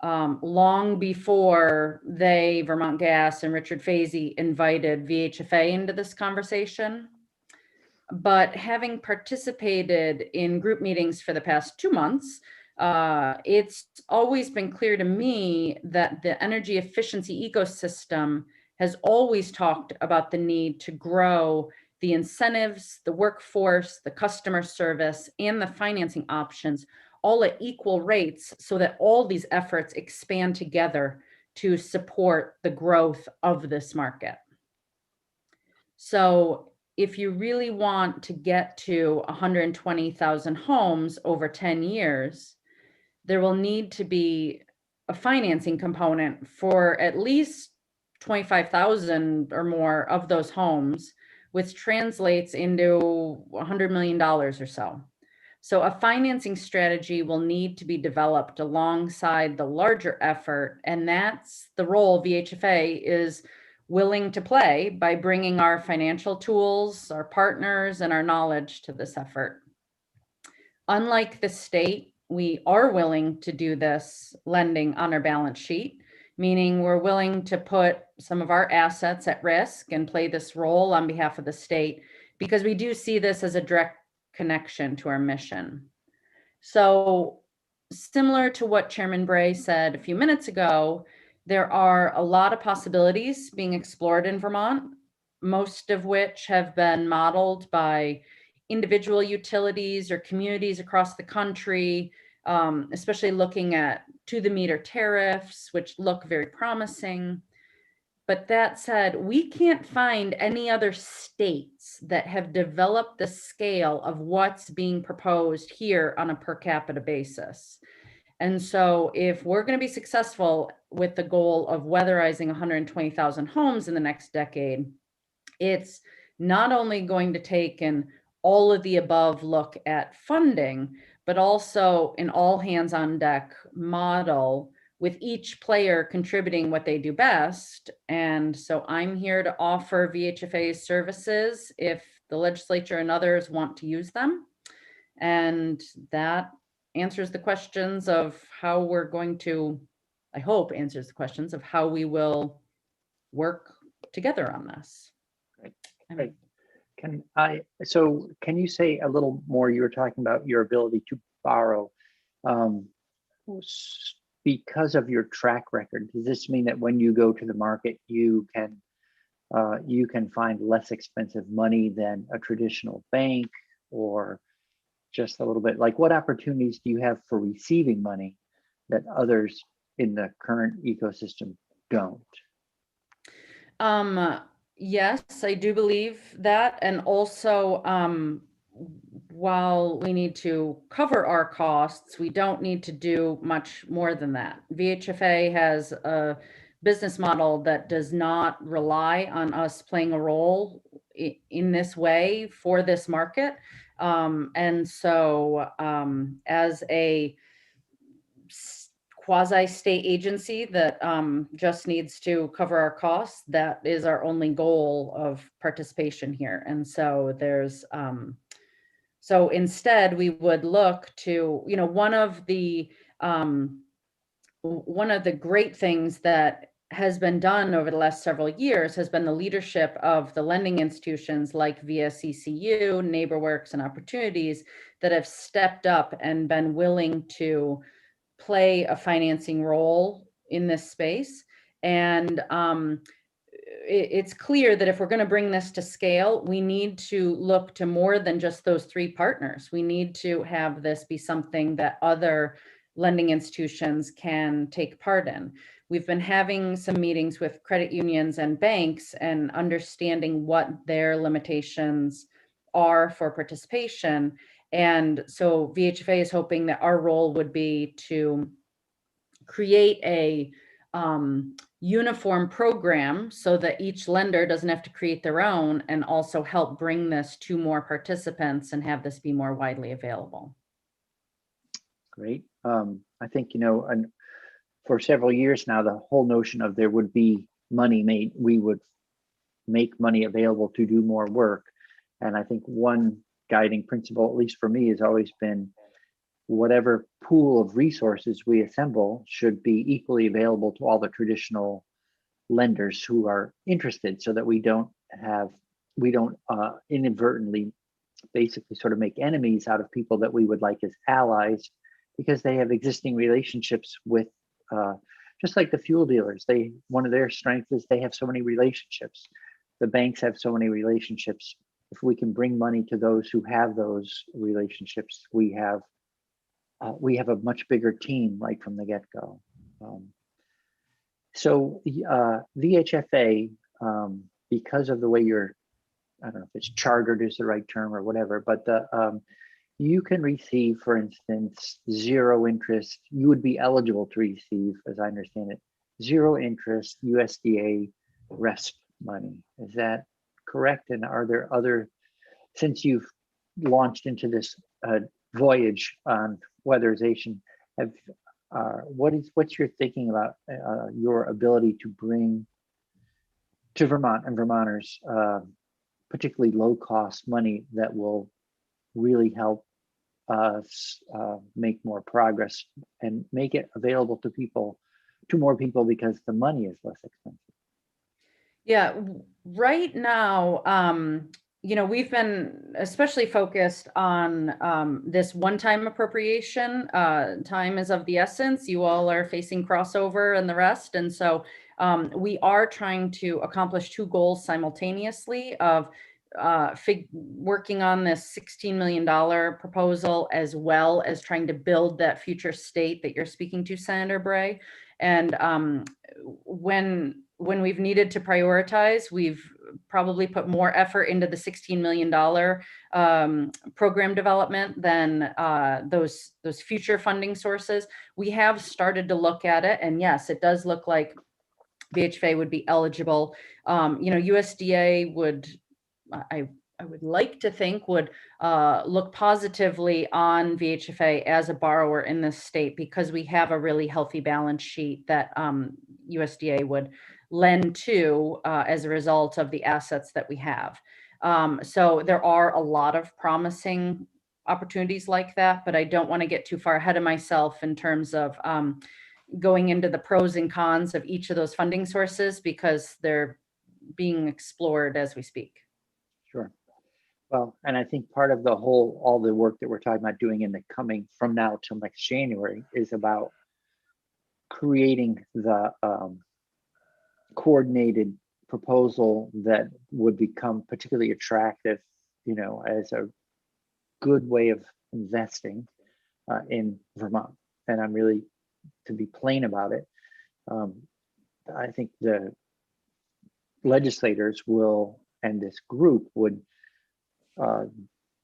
long before Vermont Gas and Richard Fazey invited VHFA into this conversation. But having participated in group meetings for the past 2 months, it's always been clear to me that the energy efficiency ecosystem has always talked about the need to grow the incentives, the workforce, the customer service, and the financing options all at equal rates so that all these efforts expand together to support the growth of this market. So if you really want to get to 120,000 homes over 10 years, there will need to be a financing component for at least 25,000 or more of those homes, which translates into $100 million or so. So a financing strategy will need to be developed alongside the larger effort, and that's the role VHFA is willing to play by bringing our financial tools, our partners, and our knowledge to this effort. Unlike the state, we are willing to do this lending on our balance sheet, meaning we're willing to put some of our assets at risk and play this role on behalf of the state, because we do see this as a direct connection to our mission. So similar to what Chairman Bray said a few minutes ago, there are a lot of possibilities being explored in Vermont, most of which have been modeled by individual utilities or communities across the country, especially looking at to-the-meter tariffs, which look very promising. But that said, we can't find any other states that have developed the scale of what's being proposed here on a per capita basis. And so if we're going to be successful with the goal of weatherizing 120,000 homes in the next decade, it's not only going to take an all of the above look at funding, but also an all hands on deck model with each player contributing what they do best. And so I'm here to offer VHFA's services if the legislature and others want to use them. And that answers the questions of how we're going to, I hope answers the questions of how we will work together on this. Great. Can you say a little more? You were talking about your ability to borrow. Um, because of your track record, does this mean that when you go to the market, you can find less expensive money than a traditional bank, or just a little bit like what opportunities do you have for receiving money that others in the current ecosystem don't? Yes, I do believe that. And also, while we need to cover our costs, we don't need to do much more than that. VHFA has a business model that does not rely on us playing a role in this way for this market. And so as a quasi-state agency that just needs to cover our costs, that is our only goal of participation here. And so there's, so instead we would look to, one of the great things that has been done over the last several years has been the leadership of the lending institutions like VSCCU, NeighborWorks, and Opportunities that have stepped up and been willing to play a financing role in this space. And it's clear that if we're going to bring this to scale, we need to look to more than just those three partners. We need to have this be something that other lending institutions can take part in. We've been having some meetings with credit unions and banks and understanding what their limitations are for participation. And so VHFA is hoping that our role would be to create a uniform program so that each lender doesn't have to create their own, and also help bring this to more participants and have this be more widely available. Great. I think, and for several years now, the whole notion of there would be money made, we would make money available to do more work. And I think one guiding principle, at least for me, has always been whatever pool of resources we assemble should be equally available to all the traditional lenders who are interested, so that we don't inadvertently basically sort of make enemies out of people that we would like as allies, because they have existing relationships with, just like the fuel dealers. One of their strengths is they have so many relationships. The banks have so many relationships. If we can bring money to those who have those relationships, we have a much bigger team right from the get-go. So VHFA, because of the way I don't know if it's chartered is the right term or whatever, but you can receive, for instance, zero interest. You would be eligible to receive, as I understand it, zero interest USDA RESP money. Is that correct? And are there other, since you've launched into this voyage on weatherization, what's your thinking about your ability to bring to Vermont and Vermonters particularly low-cost money that will really help us make more progress and make it available to more people, because the money is less expensive? Yeah, right now, we've been especially focused on this one-time appropriation. Time is of the essence. You all are facing crossover and the rest. And so we are trying to accomplish two goals simultaneously of working on this $16 million proposal, as well as trying to build that future state that you're speaking to, Senator Bray. And when we've needed to prioritize, we've probably put more effort into the $16 million program development than those future funding sources. We have started to look at it, and yes, it does look like VHFA would be eligible. USDA would, I would like to think, would look positively on VHFA as a borrower in this state, because we have a really healthy balance sheet that USDA would lend to as a result of the assets that we have. So there are a lot of promising opportunities like that, but I don't want to get too far ahead of myself in terms of going into the pros and cons of each of those funding sources because they're being explored as we speak. Sure. Well, and I think part of the whole, all the work that we're talking about doing in the coming from now till next January is about creating the coordinated proposal that would become particularly attractive, you know, as a good way of investing in Vermont. And I'm really, to be plain about it, I think the legislators will, and this group would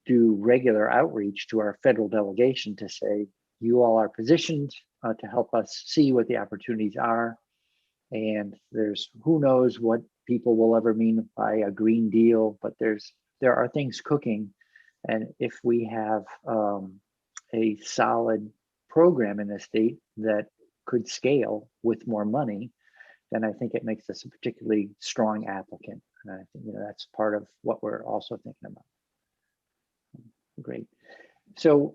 do regular outreach to our federal delegation to say, you all are positioned to help us see what the opportunities are. And there's, who knows what people will ever mean by a Green Deal, but there are things cooking. And if we have a solid program in the state that could scale with more money, then I think it makes us a particularly strong applicant. And I think, you know, that's part of what we're also thinking about. Great. So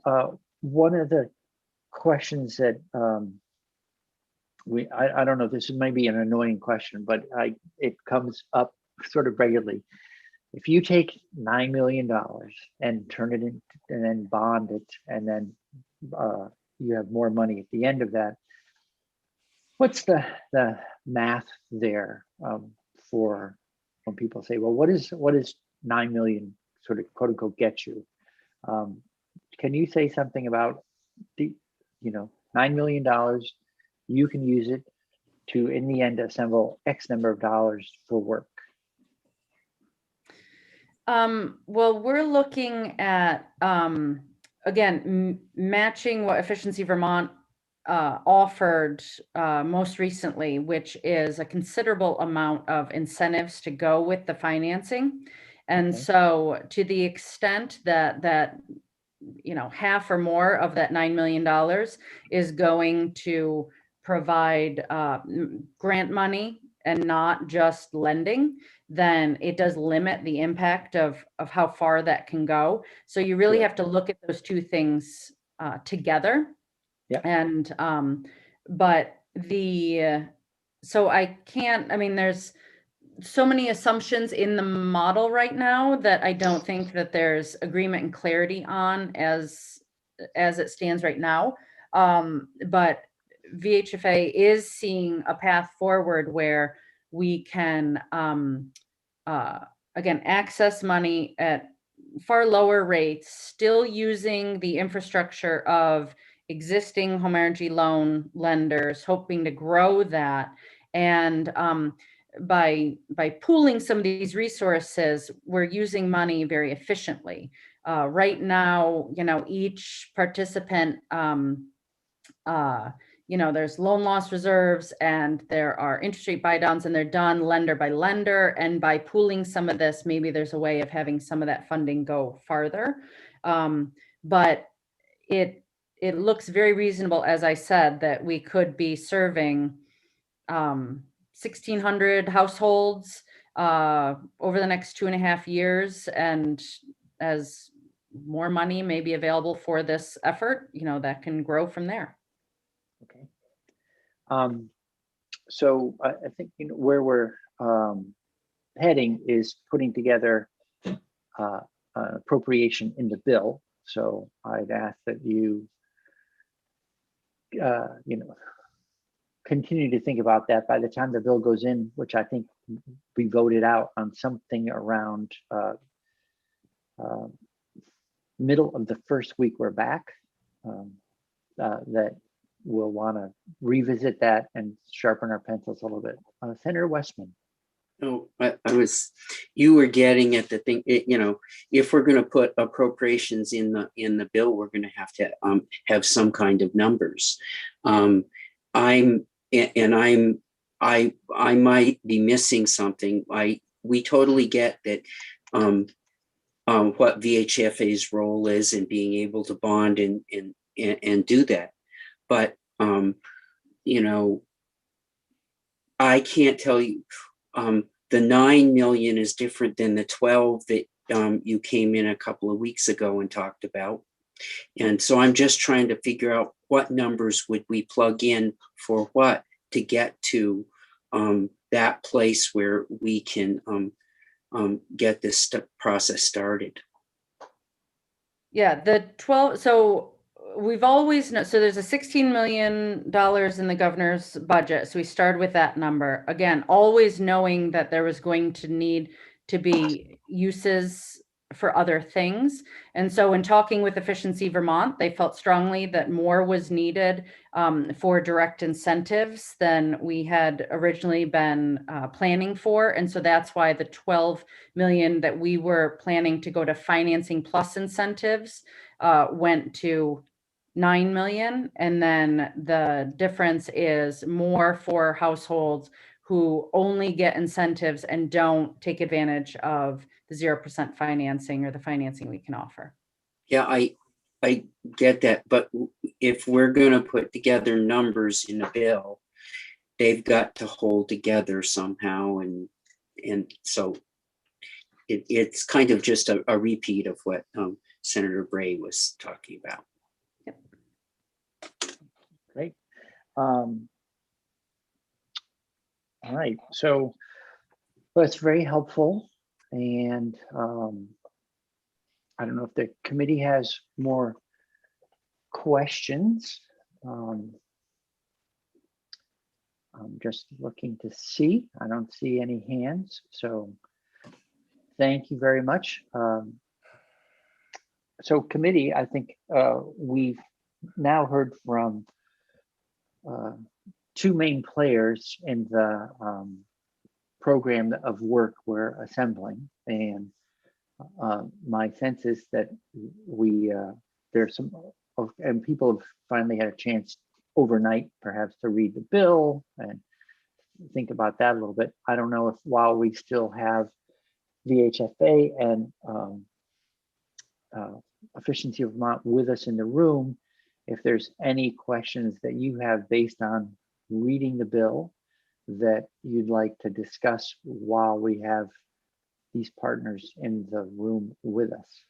one of the questions that I don't know, this might be an annoying question, but it comes up sort of regularly. If you take $9 million and turn it in and then bond it, and then you have more money at the end of that, what's the math there for when people say, well, what is 9 million sort of quote unquote get you? Can you say something about the, you know, $9 million, you can use it to, in the end, assemble X number of dollars for work? Well, we're looking at, again, matching what Efficiency Vermont offered most recently, which is a considerable amount of incentives to go with the financing. And Okay. so to the extent that you know, half or more of that $9 million is going to provide grant money and not just lending, then it does limit the impact of how far that can go. So you really Sure. have to look at those two things together. Yeah. And but so I can't, I mean, there's so many assumptions in the model right now that I don't think that there's agreement and clarity on as it stands right now. But VHFA is seeing a path forward where we can, again, access money at far lower rates, still using the infrastructure of existing home energy loan lenders, hoping to grow that. And by pooling some of these resources, we're using money very efficiently. Right now, you know, each participant, you know, there's loan loss reserves and there are interest rate buy downs, and they're done lender by lender. And by pooling some of this, maybe there's a way of having some of that funding go farther. But it looks very reasonable, as I said, that we could be serving 1,600 households over the next 2.5 years. And as more money may be available for this effort, you know, that can grow from there. Okay. So I think, you know, where we're heading is putting together appropriation in the bill. So I'd ask that you, you know, continue to think about that by the time the bill goes in, which I think we voted out on something around middle of the first week we're back, that we'll want to revisit that and sharpen our pencils a little bit. Senator Westman. No, you were getting at the thing, you know, if we're going to put appropriations in the bill, we're going to have some kind of numbers. I might be missing something. We totally get that what VHFA's role is in being able to bond and do that. But, you know, I can't tell you, the 9 million is different than the 12 that you came in a couple of weeks ago and talked about. And so I'm just trying to figure out what numbers would we plug in for what to get to that place where we can get this process started. Yeah, the 12, so we've always known, so there's a $16 million in the governor's budget. So we started with that number. Again, always knowing that there was going to need to be uses for other things. And so in talking with Efficiency Vermont, they felt strongly that more was needed for direct incentives than we had originally been planning for. And so that's why the 12 million that we were planning to go to financing plus incentives went to 9 million. And then the difference is more for households who only get incentives and don't take advantage of the 0% financing or the financing we can offer. Yeah, I get that. But if we're going to put together numbers in a bill, they've got to hold together somehow. And so it's kind of just a repeat of what Senator Bray was talking about. Yep. Great. All right, so that's very helpful. And I don't know if the committee has more questions. I'm just looking to see. I don't see any hands. So thank you very much. So committee, I think we've now heard from two main players in the program of work we're assembling, and my sense is that there's some and people have finally had a chance overnight perhaps to read the bill and think about that a little bit. I don't know if while we still have VHFA and Efficiency of Vermont with us in the room, if there's any questions that you have based on reading the bill that you'd like to discuss while we have these partners in the room with us.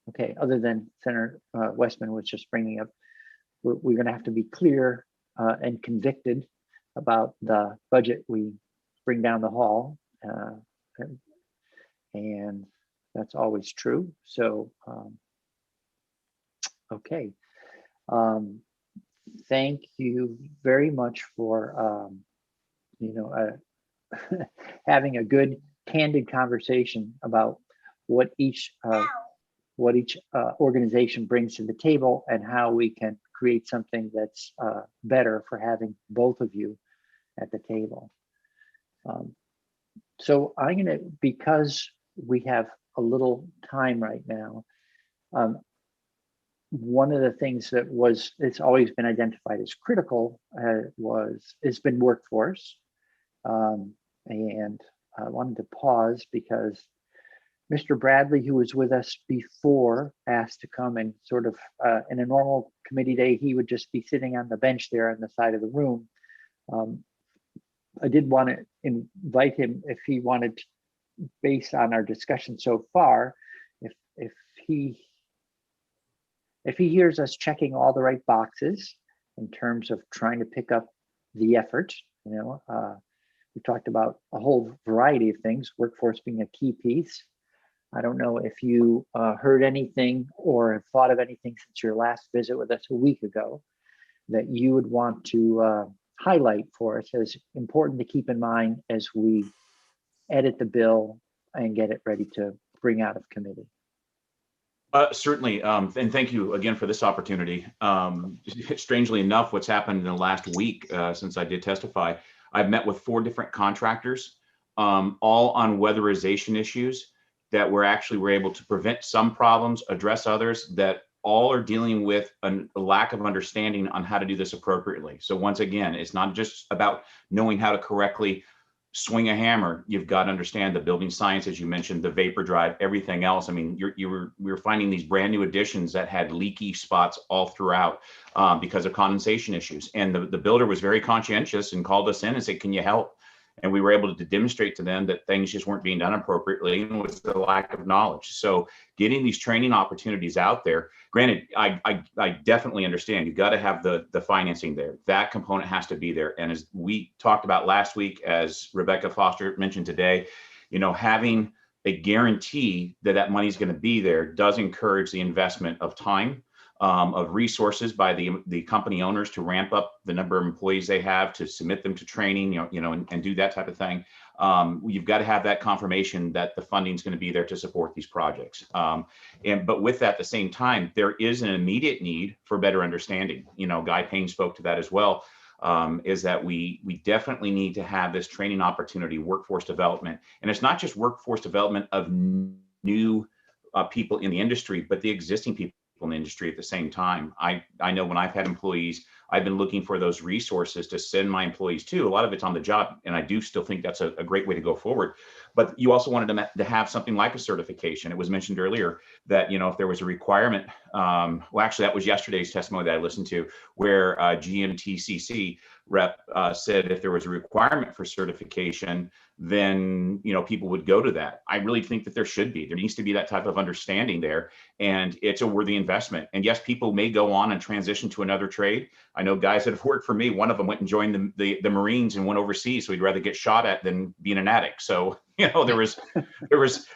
Okay, other than Senator Westman was just bringing up, we're going to have to be clear and convicted about the budget we bring down the hall. And that's always true. So, okay. Thank you very much for, having a good, candid conversation about what each organization brings to the table and how we can create something that's better for having both of you at the table. So I'm going to, because we have a little time right now, one of the things that it's always been identified as critical has been workforce. And I wanted to pause because Mr. Bradley, who was with us before, asked to come and sort of, in a normal committee day, he would just be sitting on the bench there on the side of the room. I did want to invite him if he wanted, based on our discussion so far, if he hears us checking all the right boxes in terms of trying to pick up the effort, we talked about a whole variety of things, workforce being a key piece. I don't know if you heard anything or have thought of anything since your last visit with us a week ago that you would want to highlight for us as important to keep in mind as we edit the bill and get it ready to bring out of committee. Certainly, and thank you again for this opportunity. Strangely enough, what's happened in the last week since I did testify, I've met with 4 different contractors, all on weatherization issues that we're able to prevent some problems, address others that all are dealing with a lack of understanding on how to do this appropriately. So once again, it's not just about knowing how to correctly swing a hammer. You've got to understand the building science, as you mentioned, the vapor drive, everything else. I mean, we were finding these brand new additions that had leaky spots all throughout because of condensation issues. And the builder was very conscientious and called us in and said, "Can you help?" And we were able to demonstrate to them that things just weren't being done appropriately and was the lack of knowledge. So getting these training opportunities out there, granted, I definitely understand you've got to have the financing there. That component has to be there. And as we talked about last week, as Rebecca Foster mentioned today, having a guarantee that that money is going to be there does encourage the investment of time, of resources by the company owners to ramp up the number of employees they have, to submit them to training, and do that type of thing. You've got to have that confirmation that the funding is going to be there to support these projects. But with that, at the same time, there is an immediate need for better understanding. Guy Payne spoke to that as well. Is that we definitely need to have this training opportunity, workforce development, and it's not just workforce development of new people in the industry, but the existing people in the industry at the same time. I know when I've had employees, I've been looking for those resources to send my employees to. A lot of it's on the job, and I do still think that's a great way to go forward. But you also wanted to have something like a certification. It was mentioned earlier that, if there was a requirement, well, actually, that was yesterday's testimony that I listened to, where GMTCC rep said if there was a requirement for certification, then people would go to that. I really think that there should be. There needs to be that type of understanding there, and it's a worthy investment. And yes, people may go on and transition to another trade. I know guys that have worked for me. One of them went and joined the Marines and went overseas, so he'd rather get shot at than being an addict. So there was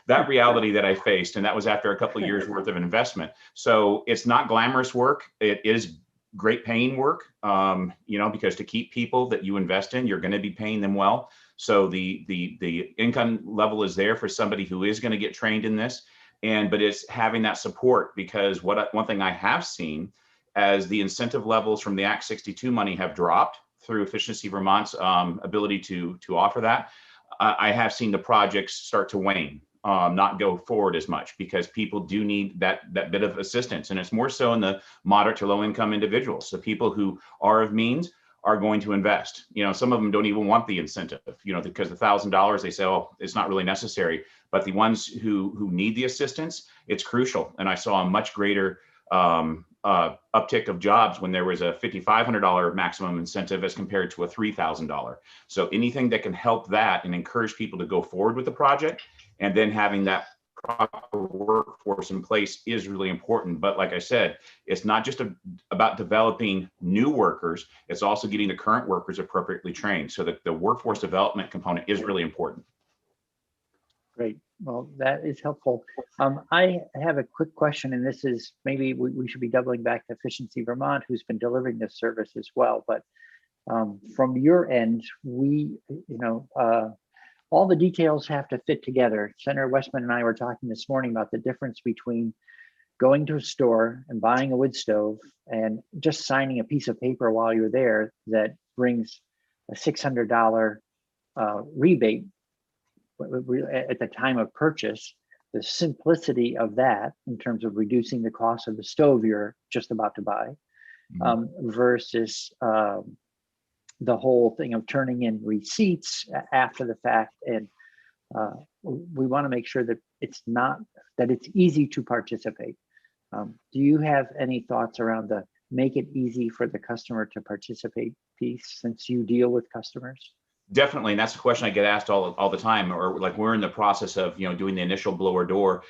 that reality that I faced, and that was after a couple of years worth of investment. So it's not glamorous work. It is great paying work, because to keep people that you invest in, you're going to be paying them well. So the income level is there for somebody who is going to get trained in this, but it's having that support, because one thing I have seen, as the incentive levels from the Act 62 money have dropped through Efficiency Vermont's ability to offer that, I have seen the projects start to wane, not go forward as much, because people do need that bit of assistance. And it's more so in the moderate to low income individuals. So people who are of means are going to invest. Some of them don't even want the incentive, because the $1,000, they say, oh, it's not really necessary. But the ones who need the assistance, it's crucial. And I saw a much greater uptick of jobs when there was a $5,500 maximum incentive as compared to a $3,000. So anything that can help that and encourage people to go forward with the project, and then having that proper workforce in place is really important. But like I said, it's not just about developing new workers, it's also getting the current workers appropriately trained. So that the workforce development component is really important. Great. Well, that is helpful. I have a quick question, and this is maybe we should be doubling back to Efficiency Vermont, who's been delivering this service as well. But from your end, all the details have to fit together. Senator Westman and I were talking this morning about the difference between going to a store and buying a wood stove and just signing a piece of paper while you're there that brings a $600 rebate at the time of purchase. The simplicity of that in terms of reducing the cost of the stove you're just about to buy, versus the whole thing of turning in receipts after the fact. And we want to make sure that it's easy to participate. Do you have any thoughts around the make it easy for the customer to participate piece, since you deal with customers? Definitely, and that's the question I get asked all the time. Or like, we're in the process of doing the initial blower door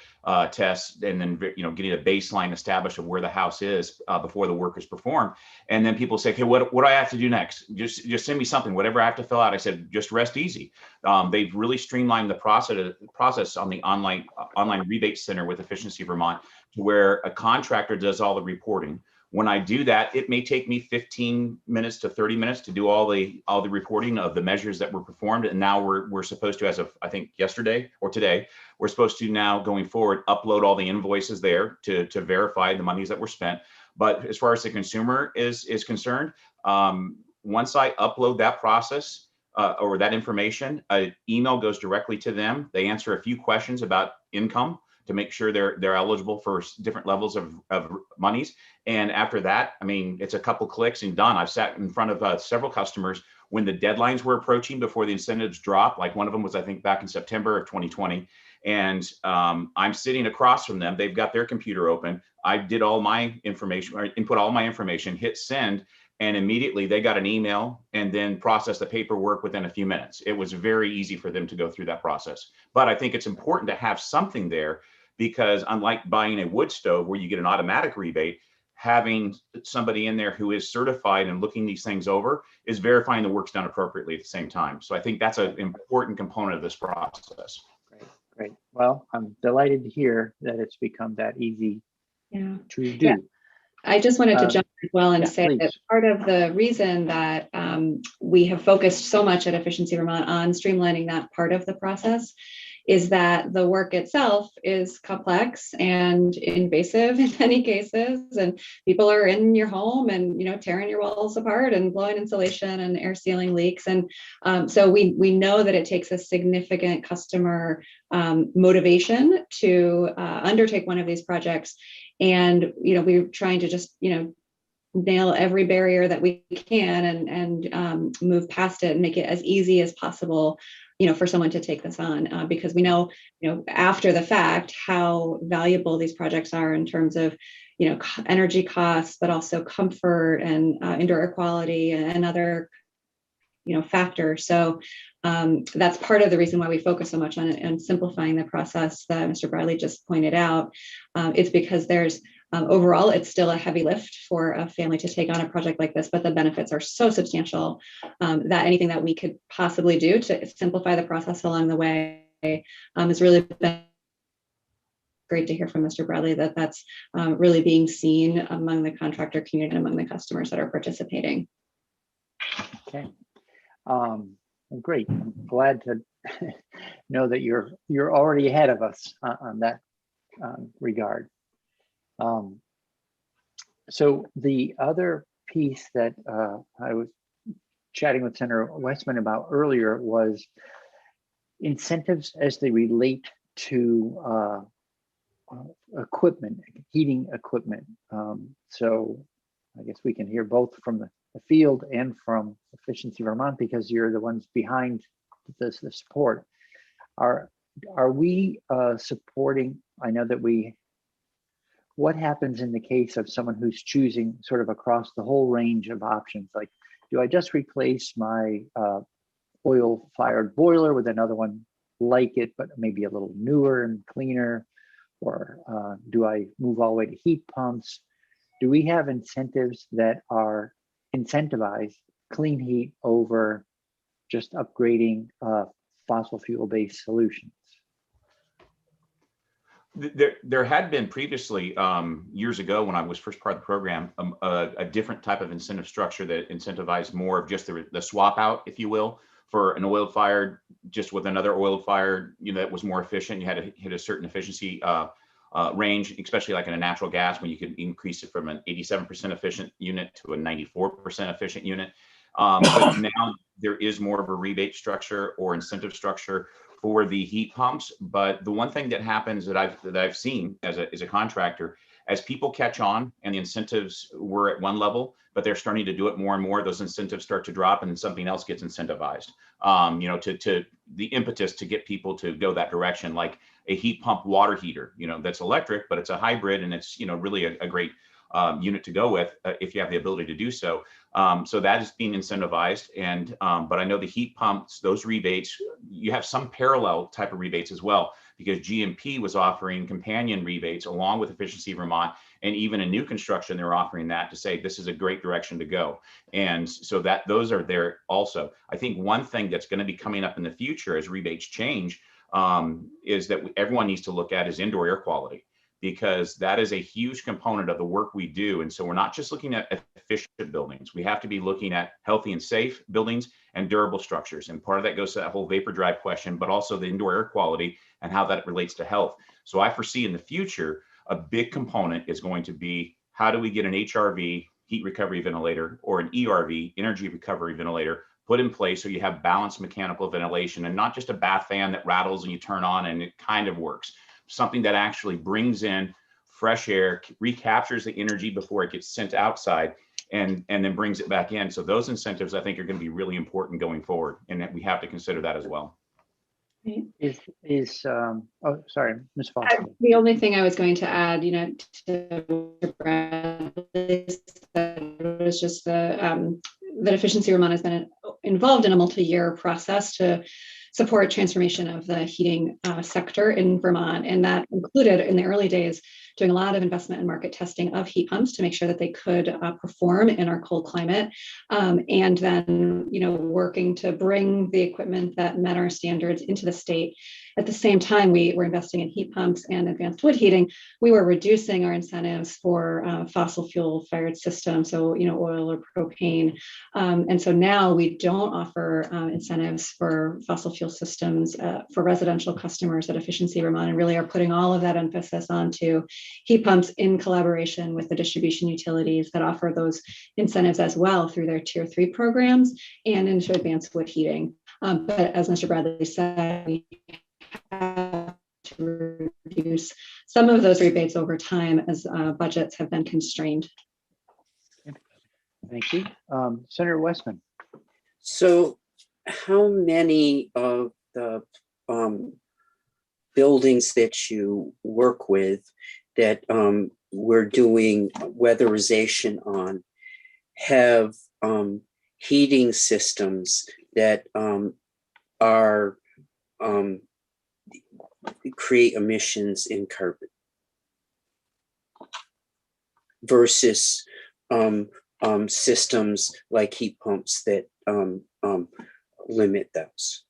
test, and then getting a baseline established of where the house is before the workers perform. And then people say, okay, what do I have to do next? Just send me something, whatever I have to fill out. I said, just rest easy. They've really streamlined the process on the online rebate center with Efficiency Vermont, to where a contractor does all the reporting. When I do that, it may take me 15 minutes to 30 minutes to do all the reporting of the measures that were performed. And now we're supposed to, as of I think yesterday or today, we're supposed to now going forward upload all the invoices there to verify the monies that were spent. But as far as the consumer is concerned, once I upload that process or that information, an email goes directly to them. They answer a few questions about income to make sure they're eligible for different levels of monies. And after that, I mean, it's a couple clicks and done. I've sat in front of several customers when the deadlines were approaching before the incentives drop. Like one of them was, I think, back in September of 2020. And I'm sitting across from them. They've got their computer open. I did all my information, or input all my information, hit send. and immediately they got an email and then processed the paperwork within a few minutes. It was very easy for them to go through that process. But I think it's important to have something there, because unlike buying a wood stove where you get an automatic rebate, having somebody in there who is certified and looking these things over is verifying the work's done appropriately at the same time. So I think that's an important component of this process. Great, great. Well, I'm delighted to hear that it's become that easy Yeah. to do. Yeah. I just wanted to jump in as well and yeah, say please. that part of the reason that we have focused so much at Efficiency Vermont on streamlining that part of the process is that the work itself is complex and invasive in many cases, and people are in your home and tearing your walls apart and blowing insulation and air sealing leaks, and so we know that it takes a significant customer motivation to undertake one of these projects, and we're trying to just nail every barrier that we can and move past it and make it as easy as possible for someone to take this on, because we know, after the fact, how valuable these projects are in terms of, energy costs, but also comfort and indoor air quality and other, factors. So that's part of the reason why we focus so much on it and simplifying the process that Mr. Bradley just pointed out. It's because there's overall, it's still a heavy lift for a family to take on a project like this, but the benefits are so substantial that anything that we could possibly do to simplify the process along the way has really been great to hear from Mr. Bradley that that's really being seen among the contractor community and among the customers that are participating. Okay. Well, great. I'm glad to know that you're already ahead of us on that regard. So the other piece that I was chatting with Senator Westman about earlier was incentives as they relate to equipment, heating equipment. So I guess we can hear both from the field and from Efficiency Vermont, because you're the ones behind the support. Are we supporting? I know that what happens in the case of someone who's choosing sort of across the whole range of options? Like, do I just replace my oil-fired boiler with another one like it, but maybe a little newer and cleaner? Or do I move all the way to heat pumps? Do we have incentives that are incentivize clean heat over just upgrading fossil fuel-based solutions? There had been previously, years ago when I was first part of the program, a different type of incentive structure that incentivized more of just the swap out, if you will, for an oil fired just with another oil fired, that was more efficient. You had to hit a certain efficiency range, especially like in a natural gas, when you could increase it from an 87% efficient unit to a 94% efficient unit. But now there is more of a rebate structure or incentive structure for the heat pumps. But the one thing that happens that I've seen as a contractor, as people catch on and the incentives were at one level, but they're starting to do it more and more, those incentives start to drop and something else gets incentivized, to the impetus to get people to go that direction, like a heat pump water heater, that's electric, but it's a hybrid and it's, really a great unit to go with if you have the ability to do so. So that is being incentivized. And but I know the heat pumps, those rebates, you have some parallel type of rebates as well, because GMP was offering companion rebates along with Efficiency Vermont, and even in new construction, they're offering that to say this is a great direction to go. And so that those are there also. I think one thing that's going to be coming up in the future as rebates change is that everyone needs to look at is indoor air quality, because that is a huge component of the work we do. And so we're not just looking at efficient buildings. We have to be looking at healthy and safe buildings and durable structures. And part of that goes to that whole vapor drive question, but also the indoor air quality and how that relates to health. So I foresee in the future, a big component is going to be, how do we get an HRV, heat recovery ventilator, or an ERV, energy recovery ventilator, put in place so you have balanced mechanical ventilation and not just a bath fan that rattles and you turn on and it kind of works. Something that actually brings in fresh air, recaptures the energy before it gets sent outside, and then brings it back in. So those incentives, I think, are going to be really important going forward, and that we have to consider that as well. Oh, sorry, Ms. Foster. The only thing I was going to add, to Bradley, is just that Efficiency Vermont has been involved in a multi-year process to support transformation of the heating sector in Vermont. And that included, in the early days, doing a lot of investment in market testing of heat pumps to make sure that they could perform in our cold climate. And then, working to bring the equipment that met our standards into the state. At the same time, we were investing in heat pumps and advanced wood heating. We were reducing our incentives for fossil fuel fired systems, so oil or propane. And so now we don't offer incentives for fossil fuel systems for residential customers at Efficiency Vermont, and really are putting all of that emphasis onto heat pumps in collaboration with the distribution utilities that offer those incentives as well through their Tier 3 programs and into advanced wood heating. But as Mr. Bradley said, we have to reduce some of those rebates over time as budgets have been constrained. Thank you. Senator Westman. So how many of the buildings that you work with that we're doing weatherization on have heating systems that are create emissions in carbon versus systems like heat pumps that limit those?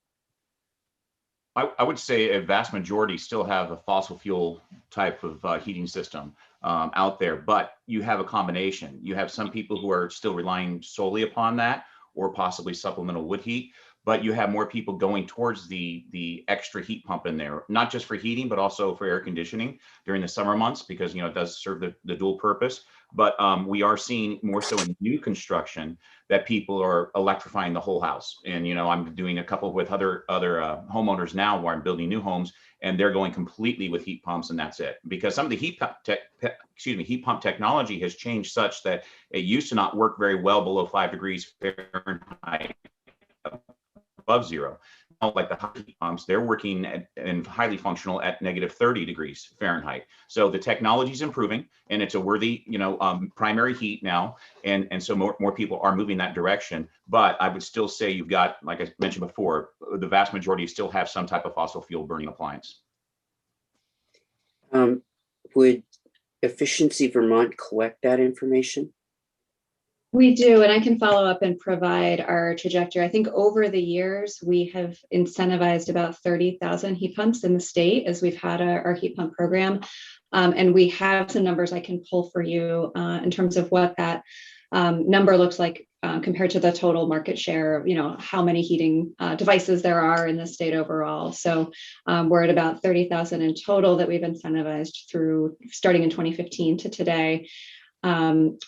I would say a vast majority still have a fossil fuel type of heating system out there, but you have a combination. You have some people who are still relying solely upon that, or possibly supplemental wood heat, but you have more people going towards the extra heat pump in there, not just for heating, but also for air conditioning during the summer months, because it does serve the dual purpose. But we are seeing more so in new construction that people are electrifying the whole house. And I'm doing a couple with other homeowners now where I'm building new homes, and they're going completely with heat pumps, and that's it. Because some of the heat pump technology has changed such that it used to not work very well below 5 degrees Fahrenheit, above zero. Like the hot heat pumps, they're working and highly functional at -30 degrees Fahrenheit. So the technology is improving, and it's a worthy, primary heat now, and so more people are moving that direction. But I would still say you've got, like I mentioned before, the vast majority still have some type of fossil fuel burning appliance. Would Efficiency Vermont collect that information? We do, and I can follow up and provide our trajectory. I think over the years, we have incentivized about 30,000 heat pumps in the state as we've had our heat pump program. And we have some numbers I can pull for you in terms of what that number looks like compared to the total market share of, how many heating devices there are in the state overall. So we're at about 30,000 in total that we've incentivized through starting in 2015 to today. And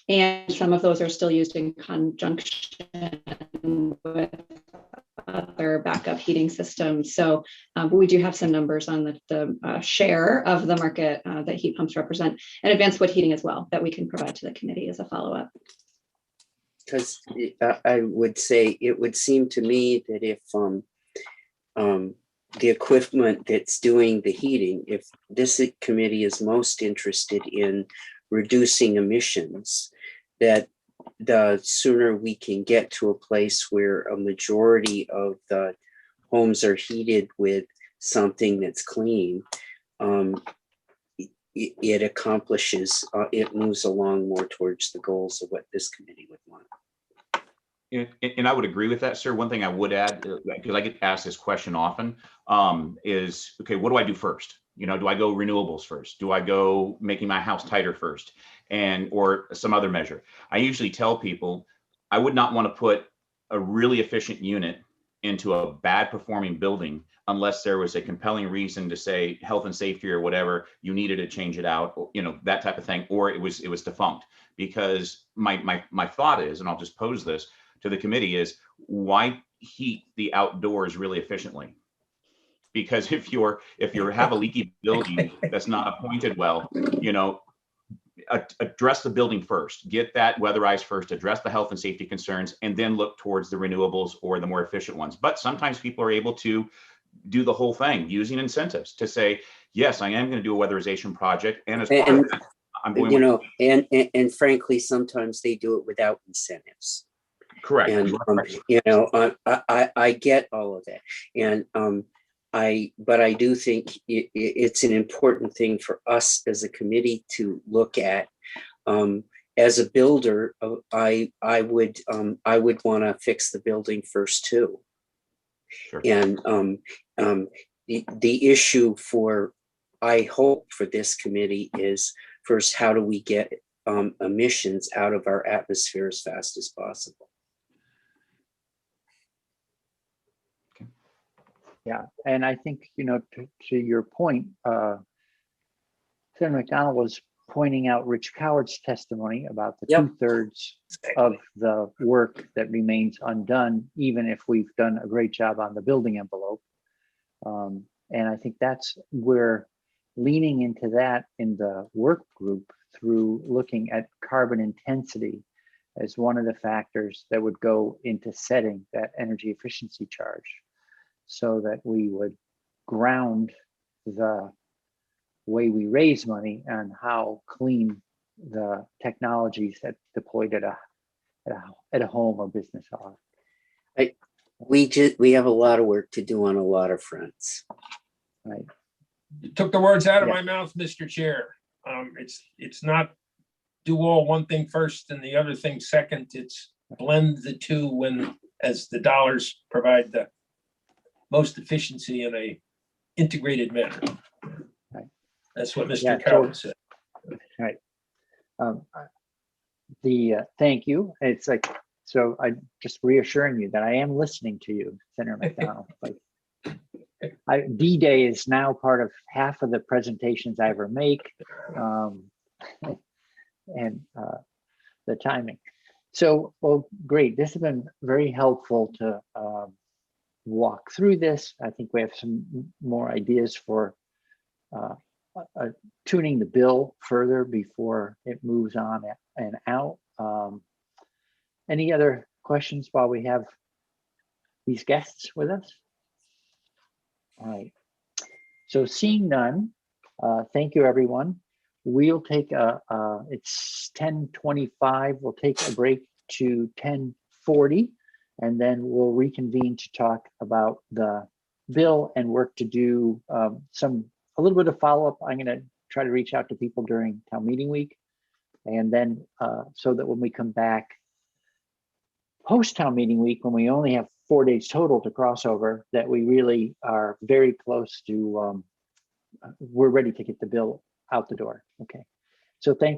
some of those are still used in conjunction with other backup heating systems. So we do have some numbers on the share of the market that heat pumps represent, and advanced wood heating as well, that we can provide to the committee as a follow-up. Because I would say, it would seem to me that if the equipment that's doing the heating, if this committee is most interested in reducing emissions, that the sooner we can get to a place where a majority of the homes are heated with something that's clean, it accomplishes, it moves along more towards the goals of what this committee would want. And I would agree with that, sir. One thing I would add, because I get asked this question often, is, okay, what do I do first? Do I go renewables first? Do I go making my house tighter first? Or some other measure? I usually tell people I would not want to put a really efficient unit into a bad performing building unless there was a compelling reason to say health and safety or whatever, you needed to change it out, or, that type of thing, or it was defunct. Because my thought is, and I'll just pose this to the committee, is why heat the outdoors really efficiently? Because if you have a leaky building that's not appointed well, address the building first, get that weatherized first, address the health and safety concerns, and then look towards the renewables or the more efficient ones. But sometimes people are able to do the whole thing using incentives to say, yes, I am going to do a weatherization project, and as part of that, I'm going you with, know, and frankly, sometimes they do it without incentives. correct. And You are correct. you know, I get all of that, and but I do think it's an important thing for us as a committee to look at. As a builder, I would want to fix the building first too. Sure. And the issue for, I hope for this committee is first, how do we get emissions out of our atmosphere as fast as possible? Yeah, and I think, you know, to your point, Senator McDonald was pointing out Rich Coward's testimony about the Yep. 2/3 of the work that remains undone, even if we've done a great job on the building envelope. And I think that's where leaning into that in the work group through looking at carbon intensity as one of the factors that would go into setting that energy efficiency charge, so that we would ground the way we raise money and how clean the technologies that deployed at a home or business are. We have a lot of work to do on a lot of fronts. Right. You took the words out of Yeah. my mouth, Mr. Chair. It's not do all one thing first and the other thing second. It's blend the two when, as the dollars provide the most efficiency in a integrated manner. Right. That's what Yeah, Mr. Coward said. Right. Thank you. It's like, so I just reassuring you that I am listening to you, Senator McDonald. Like, D-Day is now part of half of the presentations I ever make, and the timing. So, well, great. This has been very helpful to walk through this. I think we have some more ideas for tuning the bill further before it moves on and out. Any other questions while we have these guests with us? All right. So seeing none, thank you, everyone. We'll take it's 10:25. We'll take a break to 10:40, and then we'll reconvene to talk about the bill and work to do a little bit of follow-up. I'm going to try to reach out to people during town meeting week, and then so that when we come back post town meeting week, when we only have 4 days total to cross over, that we really are very close to we're ready to get the bill out the door. Okay, so thank